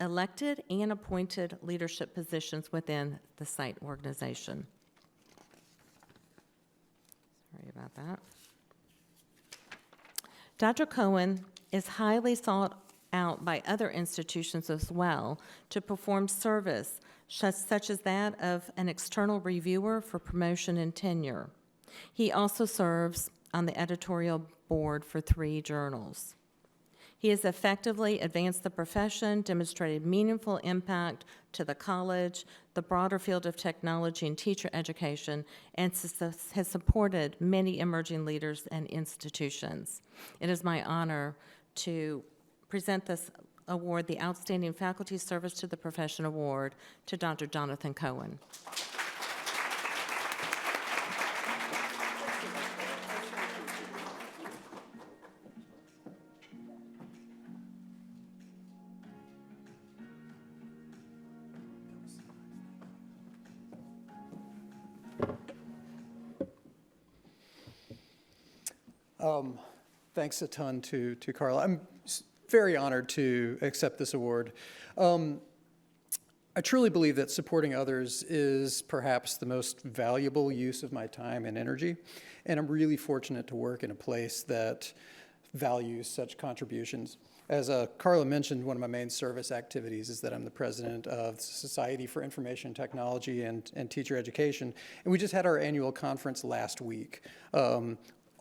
elected and appointed leadership positions within the site organization. Sorry about that. Dr. Cohen is highly sought out by other institutions as well to perform service such as that of an external reviewer for promotion and tenure. He also serves on the editorial board for 3 journals. He has effectively advanced the profession, demonstrated meaningful impact to the college, the broader field of technology and teacher education, and has supported many emerging leaders and institutions. It is my honor to present this award, the Outstanding Faculty Service to the Profession Award, to Dr. Jonathan Cohen. Thanks a ton to Carla. I'm very honored to accept this award. I truly believe that supporting others is perhaps the most valuable use of my time and energy, and I'm really fortunate to work in a place that values such contributions. As Carla mentioned, one of my main service activities is that I'm the president of the Society for Information Technology and Teacher Education, and we just had our annual conference last week.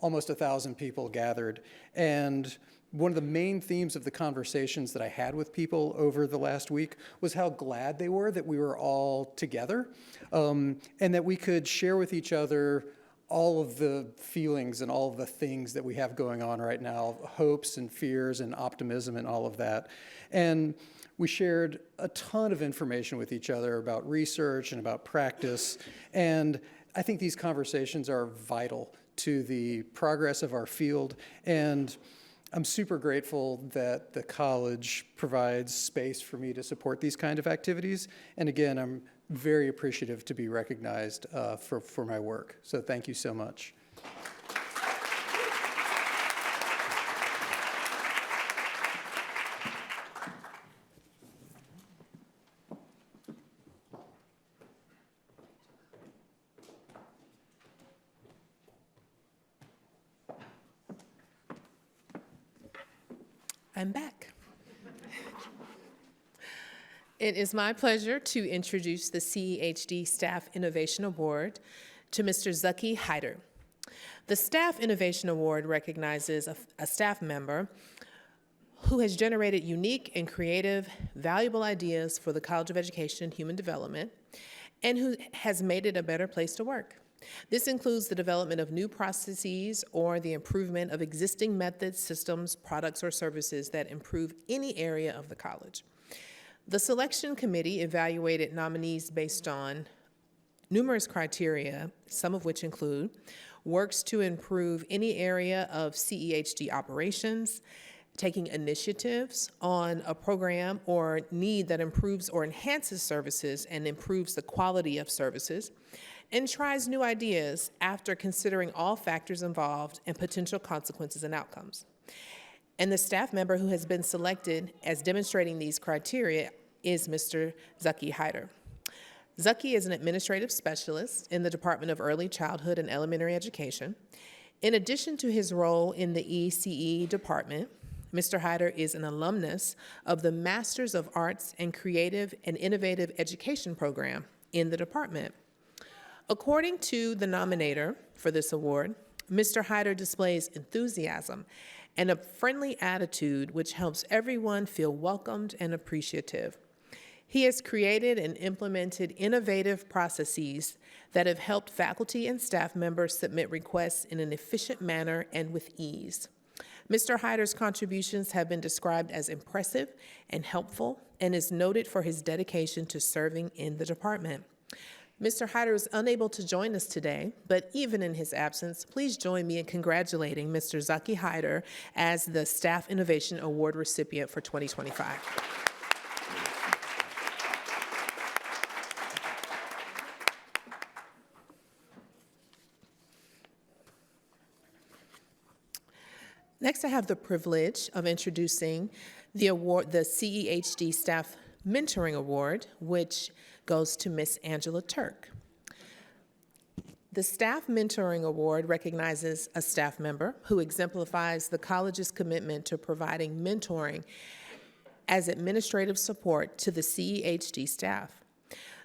Almost 1,000 people gathered, and one of the main themes of the conversations that I had with people over the last week was how glad they were that we were all together, and that we could share with each other all of the feelings and all of the things that we have going on right now, hopes and fears and optimism and all of that. And we shared a ton of information with each other about research and about practice, and I think these conversations are vital to the progress of our field, and I'm super grateful that the college provides space for me to support these kind of activities. And again, I'm very appreciative to be recognized for my work. So thank you so much. I'm back. It is my pleasure to introduce the CEHD Staff Innovation Award to Mr. Zaki Hyder. The Staff Innovation Award recognizes a staff member who has generated unique and creative, valuable ideas for the College of Education and Human Development, and who has made it a better place to work. This includes the development of new processes or the improvement of existing methods, systems, products, or services that improve any area of the college. The selection committee evaluated nominees based on numerous criteria, some of which include works to improve any area of CEHD operations, taking initiatives on a program or need that improves or enhances services and improves the quality of services, and tries new ideas after considering all factors involved and potential consequences and outcomes. And the staff member who has been selected as demonstrating these criteria is Mr. Zaki Hyder. Zaki is an administrative specialist in the Department of Early Childhood and Elementary Education. In addition to his role in the ECE department, Mr. Hyder is an alumnus of the Masters of Arts and Creative and Innovative Education program in the department. According to the nominator for this award, Mr. Hyder displays enthusiasm and a friendly attitude which helps everyone feel welcomed and appreciative. He has created and implemented innovative processes that have helped faculty and staff members submit requests in an efficient manner and with ease. Mr. Hyder's contributions have been described as impressive and helpful and is noted for his dedication to serving in the department. Mr. Hyder is unable to join us today, but even in his absence, please join me in congratulating Mr. Zaki Hyder as the Staff Innovation Award recipient for 2025. Next, I have the privilege of introducing the award, the CEHD Staff Mentoring Award, which goes to Miss Angela Turk. The Staff Mentoring Award recognizes a staff member who exemplifies the college's commitment to providing mentoring as administrative support to the CEHD staff.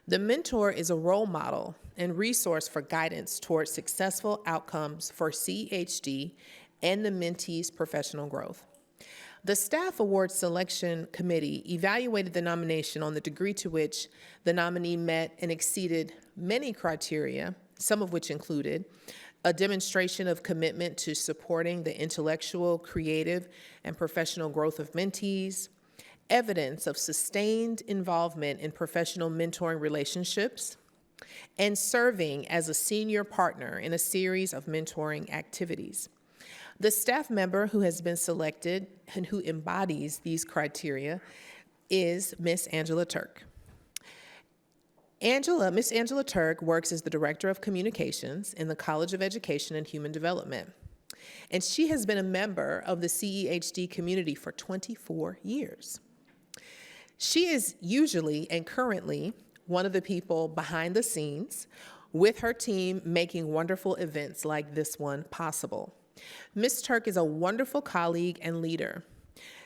The mentor is a role model and resource for guidance towards successful outcomes for CEHD and the mentee's professional growth. The Staff Award Selection Committee evaluated the nomination on the degree to which the nominee met and exceeded many criteria, some of which included a demonstration of commitment to supporting the intellectual, creative, and professional growth of mentees, evidence of sustained involvement in professional mentoring relationships, and serving as a senior partner in a series of mentoring activities. The staff member who has been selected and who embodies these criteria is Miss Angela Turk. Miss Angela Turk works as the Director of Communications in the College of Education and Human Development, and she has been a member of the CEHD community for 24 years. She is usually and currently one of the people behind the scenes with her team making wonderful events like this one possible. Ms. Turk is a wonderful colleague and leader.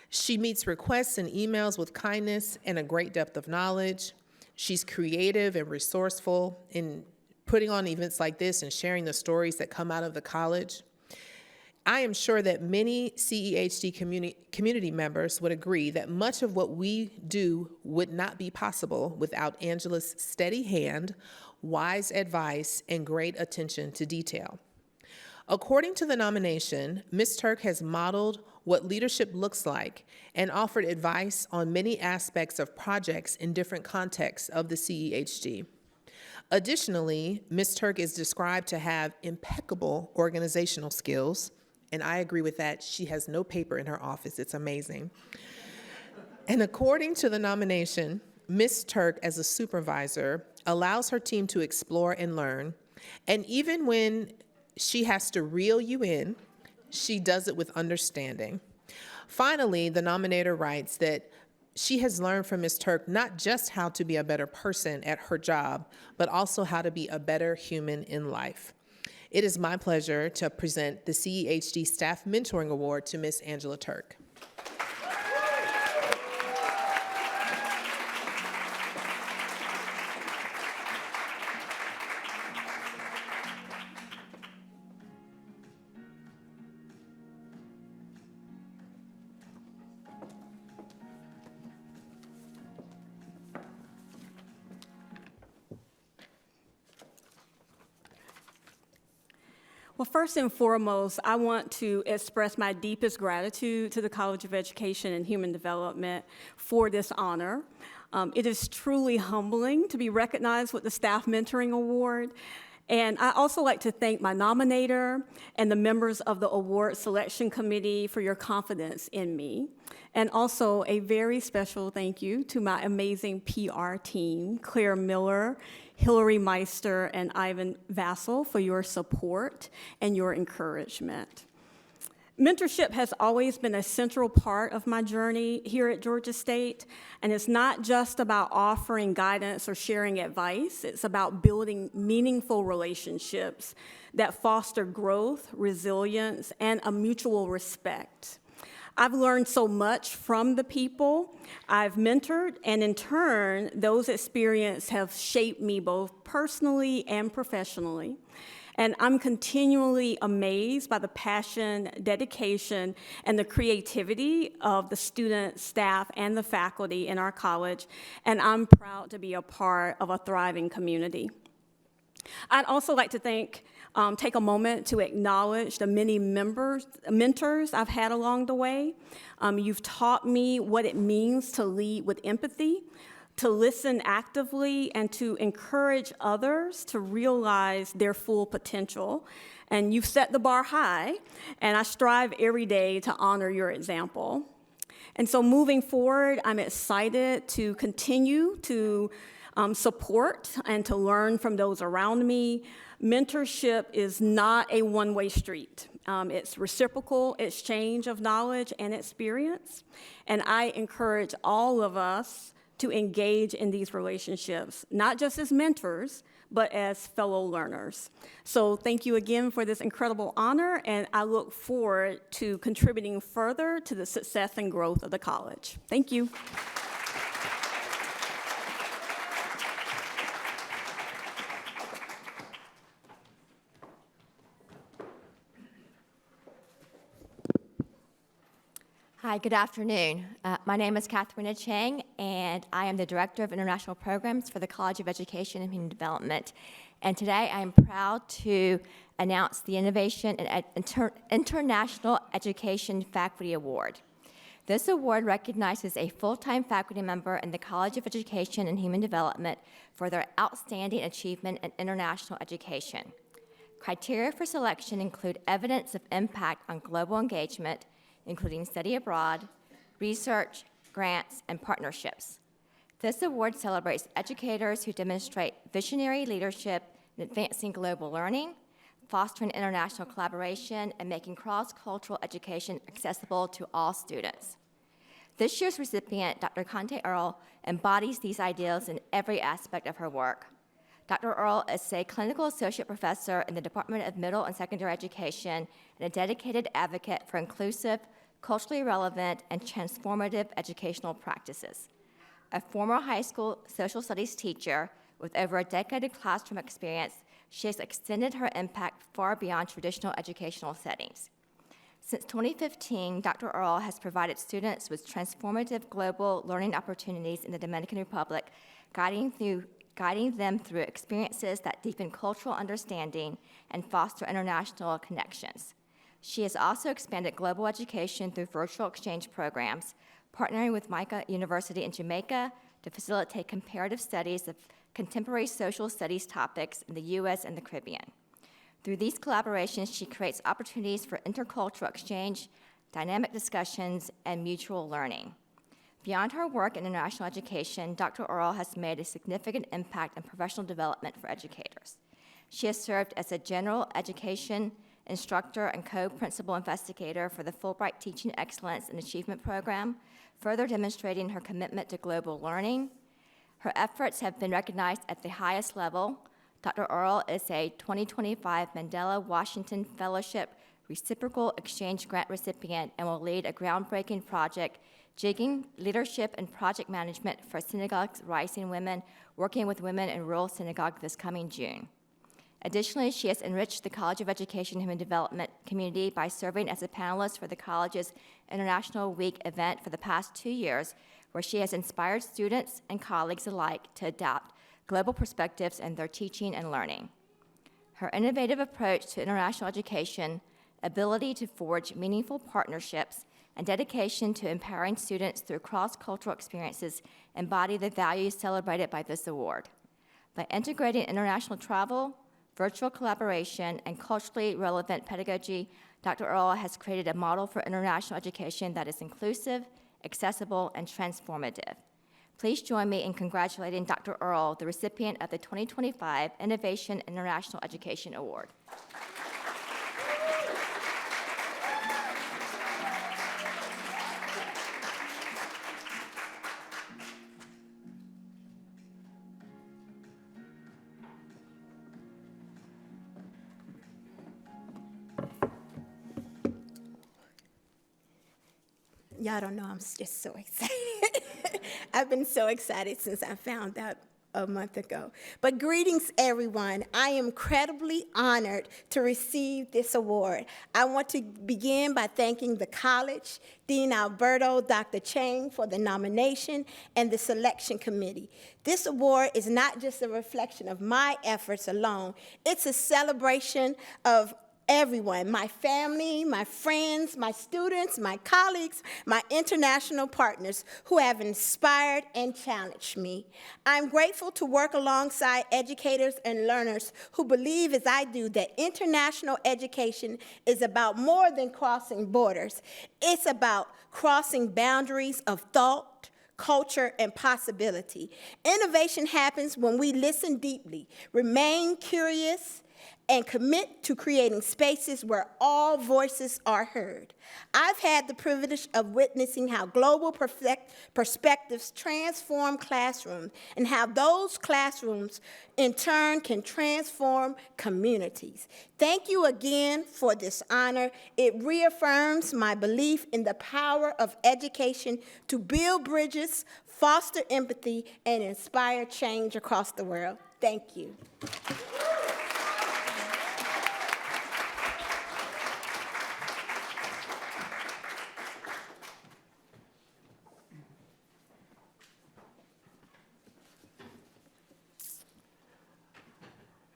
She meets requests and emails with kindness and a great depth of knowledge. She's creative and resourceful in putting on events like this and sharing the stories that come out of the college. I am sure that many CEHD community members would agree that much of what we do would not be possible without Angela's steady hand, wise advice, and great attention to detail. According to the nomination, Ms. Turk has modeled what leadership looks like and offered advice on many aspects of projects in different contexts of the CEHD. Additionally, Ms. Turk is described to have impeccable organizational skills, and I agree with that. She has no paper in her office. It's amazing. And according to the nomination, Ms. Turk, as a supervisor, allows her team to explore and learn, and even when she has to reel you in, she does it with understanding. Finally, the nominator writes that she has learned from Ms. Turk not just how to be a better person at her job, but also how to be a better human in life. It is my pleasure to present the CEHD Staff Mentoring Award to Ms. Angela Turk. Well, first and foremost, I want to express my deepest gratitude to the College of Education and Human Development for this honor. It is truly humbling to be recognized with the Staff Mentoring Award. And I also like to thank my nominator and the members of the Award Selection Committee for your confidence in me. And also a very special thank you to my amazing PR team, Claire Miller, Hillary Meister, and Ivan Vassal, for your support and your encouragement. Mentorship has always been a central part of my journey here at Georgia State, and it's not just about offering guidance or sharing advice. It's about building meaningful relationships that foster growth, resilience, and a mutual respect. I've learned so much from the people I've mentored, and in turn, those experiences have shaped me both personally and professionally. And I'm continually amazed by the passion, dedication, and the creativity of the students, staff, and the faculty in our college, and I'm proud to be a part of a thriving community. I'd also like to take a moment to acknowledge the many mentors I've had along the way. You've taught me what it means to lead with empathy, to listen actively, and to encourage others to realize their full potential. And you've set the bar high, and I strive every day to honor your example. And so moving forward, I'm excited to continue to support and to learn from those around me. Mentorship is not a one-way street. It's reciprocal exchange of knowledge and experience. And I encourage all of us to engage in these relationships, not just as mentors, but as fellow learners. So thank you again for this incredible honor, and I look forward to contributing further to the success and growth of the college. Thank you. Hi, good afternoon. My name is Katharina Chang, and I am the Director of International Programs for the College of Education and Human Development. And today I am proud to announce the Innovation in International Education Faculty Award. This award recognizes a full-time faculty member in the College of Education and Human Development for their outstanding achievement in international education. Criteria for selection include evidence of impact on global engagement, including study abroad, research, grants, and partnerships. This award celebrates educators who demonstrate visionary leadership in advancing global learning, fostering international collaboration, and making cross-cultural education accessible to all students. This year's recipient, Dr. Conte Earl, embodies these ideals in every aspect of her work. Dr. Earl is a clinical associate professor in the Department of Middle and Secondary Education and a dedicated advocate for inclusive, culturally relevant, and transformative educational practices. A former high school social studies teacher with over a decade of classroom experience, she has extended her impact far beyond traditional educational settings. Since 2015, Dr. Earl has provided students with transformative global learning opportunities in the Dominican Republic, guiding them through experiences that deepen cultural understanding and foster international connections. She has also expanded global education through virtual exchange programs, partnering with Micah University in Jamaica to facilitate comparative studies of contemporary social studies topics in the U.S. and the Caribbean. Through these collaborations, she creates opportunities for intercultural exchange, dynamic discussions, and mutual learning. Beyond her work in international education, Dr. Earl has made a significant impact in professional development for educators. She has served as a general education instructor and co-principal investigator for the Fulbright Teaching Excellence and Achievement Program, further demonstrating her commitment to global learning. Her efforts have been recognized at the highest level. Dr. Earl is a 2025 Mandela Washington Fellowship Reciprocal Exchange Grant recipient and will lead a groundbreaking project jigging leadership and project management for synagogues rising women, working with women in rural synagogue this coming June. Additionally, she has enriched the College of Education and Human Development community by serving as a panelist for the college's International Week event for the past 2 years, where she has inspired students and colleagues alike to adopt global perspectives in their teaching and learning. Her innovative approach to international education, ability to forge meaningful partnerships, and dedication to empowering students through cross-cultural experiences embody the values celebrated by this award. By integrating international travel, virtual collaboration, and culturally relevant pedagogy, Dr. Earl has created a model for international education that is inclusive, accessible, and transformative. Please join me in congratulating Dr. Earl, the recipient of the 2025 Innovation International Education Award. Y'all don't know, I'm just so excited. I've been so excited since I found out a month ago. But greetings, everyone. I am incredibly honored to receive this award. I want to begin by thanking the college, Dean Alberto, Dr. Chang for the nomination, and the selection committee. This award is not just a reflection of my efforts alone. It's a celebration of everyone, my family, my friends, my students, my colleagues, my international partners who have inspired and challenged me. I'm grateful to work alongside educators and learners who believe, as I do, that international education is about more than crossing borders. It's about crossing boundaries of thought, culture, and possibility. Innovation happens when we listen deeply, remain curious, and commit to creating spaces where all voices are heard. I've had the privilege of witnessing how global perspectives transform classrooms and how those classrooms in turn can transform communities. Thank you again for this honor. It reaffirms my belief in the power of education to build bridges, foster empathy, and inspire change across the world. Thank you.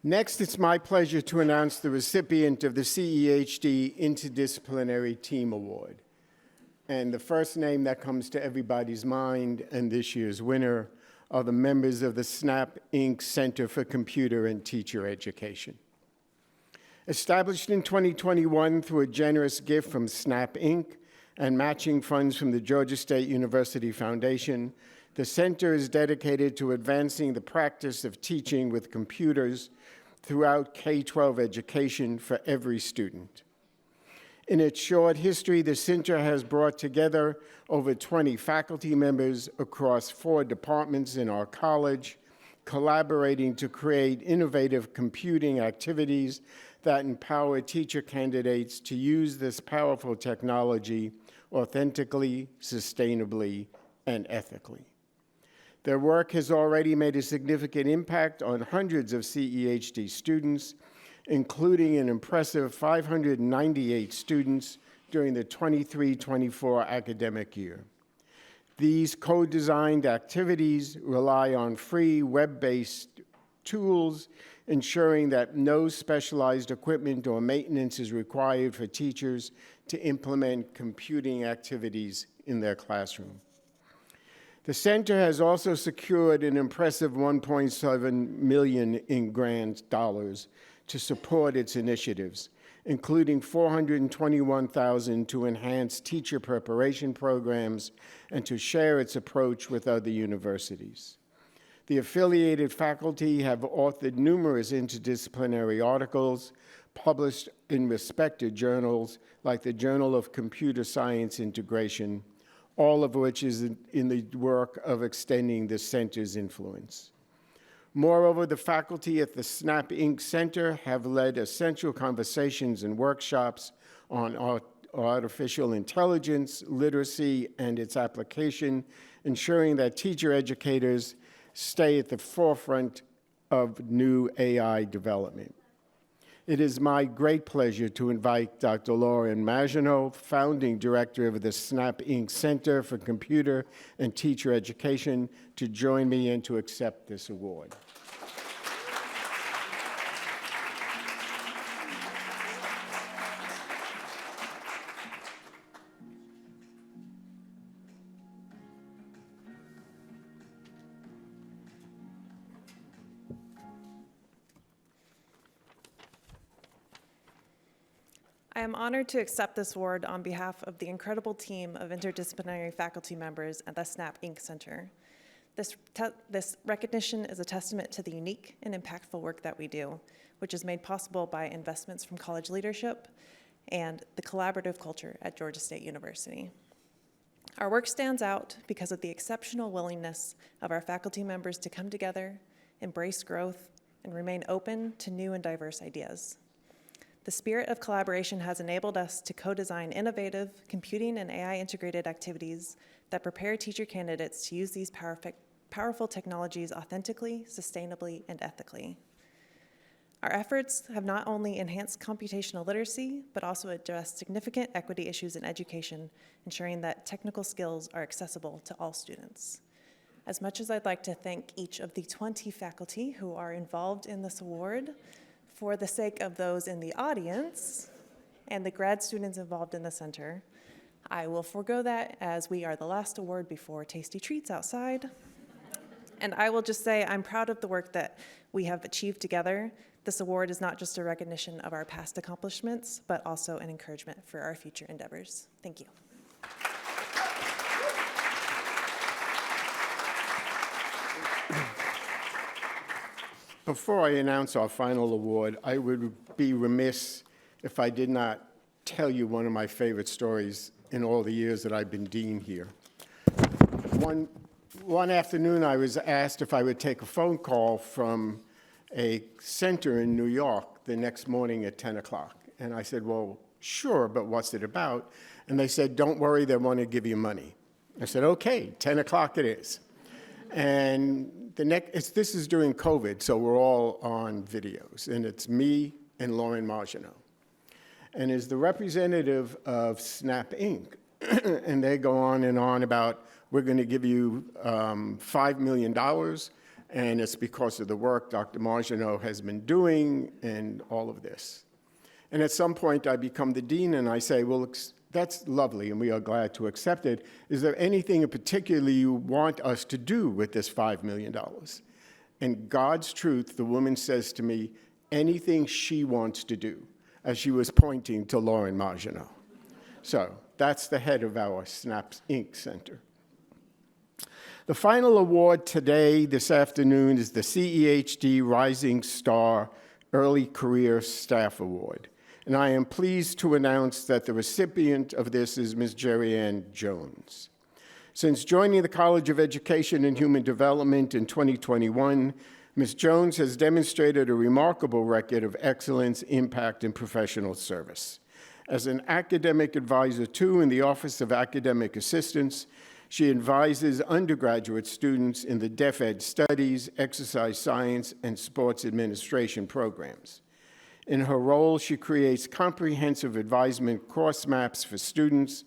Next, it's my pleasure to announce the recipient of the CEHD Interdisciplinary Team Award. And the first name that comes to everybody's mind and this year's winner are the members of the SNAP Inc. Center for Computer and Teacher Education. Established in 2021 through a generous gift from SNAP Inc. and matching funds from the Georgia State University Foundation, the center is dedicated to advancing the practice of teaching with computers throughout K-12 education for every student. In its short history, the center has brought together over 20 faculty members across 4 departments in our college, collaborating to create innovative computing activities that empower teacher candidates to use this powerful technology authentically, sustainably, and ethically. Their work has already made a significant impact on hundreds of CEHD students, including an impressive 598 students during the 23-24 academic year. These co-designed activities rely on free web-based tools, ensuring that no specialized equipment or maintenance is required for teachers to implement computing activities in their classroom. The center has also secured an impressive $1.7 million in grant dollars to support its initiatives, including $421,000 to enhance teacher preparation programs and to share its approach with other universities. The affiliated faculty have authored numerous interdisciplinary articles published in respected journals like the Journal of Computer Science Integration, all of which is in the work of extending the center's influence. Moreover, the faculty at the SNAP Inc. Center have led essential conversations and workshops on artificial intelligence, literacy, and its application, ensuring that teacher educators stay at the forefront of new AI development. It is my great pleasure to invite Dr. Lauren Maginot, founding director of the SNAP Inc. Center for Computer and Teacher Education, to join me and to accept this award. I am honored to accept this award on behalf of the incredible team of interdisciplinary faculty members at the SNAP Inc. Center. This recognition is a testament to the unique and impactful work that we do, which is made possible by investments from college leadership and the collaborative culture at Georgia State University. Our work stands out because of the exceptional willingness of our faculty members to come together, embrace growth, and remain open to new and diverse ideas. The spirit of collaboration has enabled us to co-design innovative computing and AI-integrated activities that prepare teacher candidates to use these powerful technologies authentically, sustainably, and ethically. Our efforts have not only enhanced computational literacy, but also addressed significant equity issues in education, ensuring that technical skills are accessible to all students. As much as I'd like to thank each of the 20 faculty who are involved in this award, for the sake of those in the audience and the grad students involved in the center, I will forego that as we are the last award before tasty treats outside. And I will just say I'm proud of the work that we have achieved together. This award is not just a recognition of our past accomplishments, but also an encouragement for our future endeavors. Thank you. Before I announce our final award, I would be remiss if I did not tell you one of my favorite stories in all the years that I've been dean here. One afternoon, I was asked if I would take a phone call from a center in New York the next morning at 10 o'clock. And I said, well, sure, but what's it about? And they said, don't worry, they want to give you money. I said, okay, 10 o'clock it is. And this is during COVID, so we're all on videos. And it's me and Lauren Margenau. And is the representative of SNAP Inc. And they go on and on about, we're going to give you $5 million, and it's because of the work Dr. Margenau has been doing and all of this. And at some point, I become the dean, and I say, well, that's lovely, and we are glad to accept it. Is there anything in particular you want us to do with this $5 million? And God's truth, the woman says to me, anything she wants to do, as she was pointing to Lauren Margenau. So that's the head of our SNAP Inc. Center. The final award today, this afternoon, is the CEHD Rising Star Early Career Staff Award. And I am pleased to announce that the recipient of this is Ms. Jerry Ann Jones. Since joining the College of Education and Human Development in 2021, Ms. Jones has demonstrated a remarkable record of excellence, impact, and professional service. As an academic advisor, too, in the Office of Academic Assistance, she advises undergraduate students in the Deaf Ed Studies, Exercise Science, and Sports Administration programs. In her role, she creates comprehensive advisement course maps for students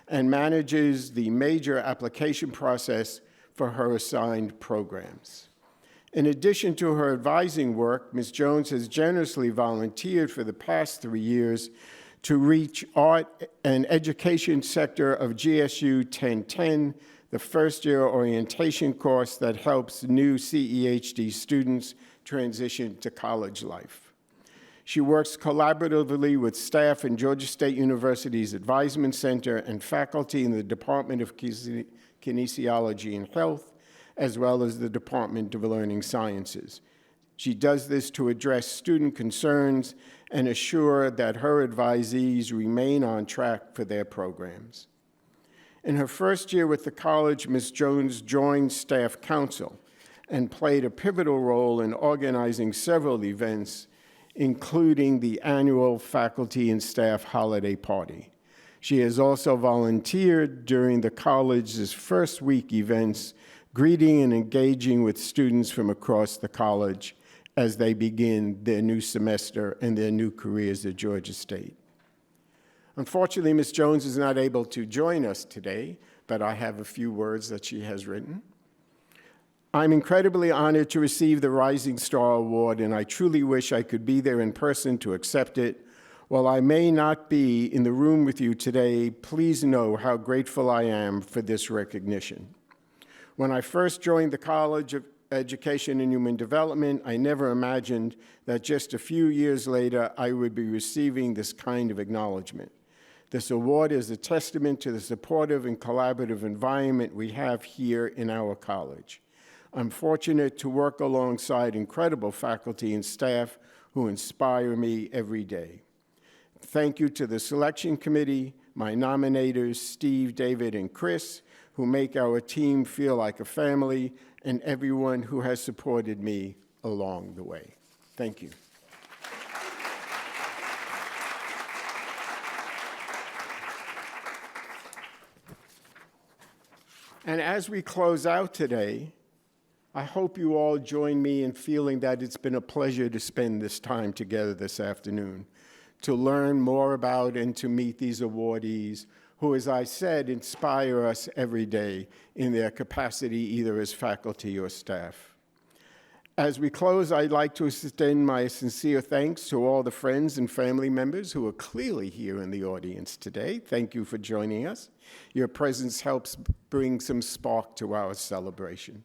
and manages the major application process for her assigned programs. In addition to her advising work, Ms. Jones has generously volunteered for the past 3 years to reach art and education sector of GSU 1010, the first-year orientation course that helps new CEHD students transition to college life. She works collaboratively with staff in Georgia State University's Advisement Center and faculty in the Department of Kinesiology and Health, as well as the Department of Learning Sciences. She does this to address student concerns and assure that her advisees remain on track for their programs. In her first year with the college, Ms. Jones joined Staff Council and played a pivotal role in organizing several events, including the annual Faculty and Staff Holiday Party. She has also volunteered during the college's first week events, greeting and engaging with students from across the college as they begin their new semester and their new careers at Georgia State. Unfortunately, Ms. Jones is not able to join us today, but I have a few words that she has written. I'm incredibly honored to receive the Rising Star Award, and I truly wish I could be there in person to accept it. While I may not be in the room with you today, please know how grateful I am for this recognition. When I first joined the College of Education and Human Development, I never imagined that just a few years later, I would be receiving this kind of acknowledgement. This award is a testament to the supportive and collaborative environment we have here in our college. I'm fortunate to work alongside incredible faculty and staff who inspire me every day. Thank you to the selection committee, my nominators, Steve, David, and Chris, who make our team feel like a family, and everyone who has supported me along the way. Thank you. And as we close out today, I hope you all join me in feeling that it's been a pleasure to spend this time together this afternoon, to learn more about and to meet these awardees who, as I said, inspire us every day in their capacity either as faculty or staff. As we close, I'd like to extend my sincere thanks to all the friends and family members who are clearly here in the audience today. Thank you for joining us. Your presence helps bring some spark to our celebration.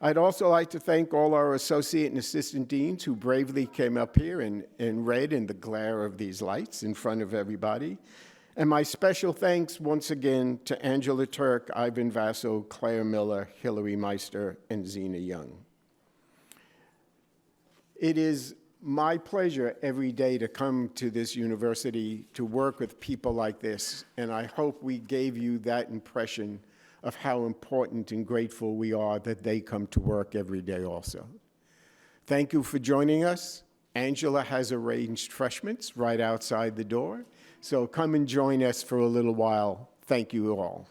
I'd also like to thank all our associate and assistant deans who bravely came up here and read in the glare of these lights in front of everybody. And my special thanks once again to Angela Turk, Ivan Vasso, Claire Miller, Hillary Meister, and Zena Young. It is my pleasure every day to come to this university to work with people like this, and I hope we gave you that impression of how important and grateful we are that they come to work every day also. Thank you for joining us. Angela has arranged refreshments right outside the door, so come and join us for a little while. Thank you all.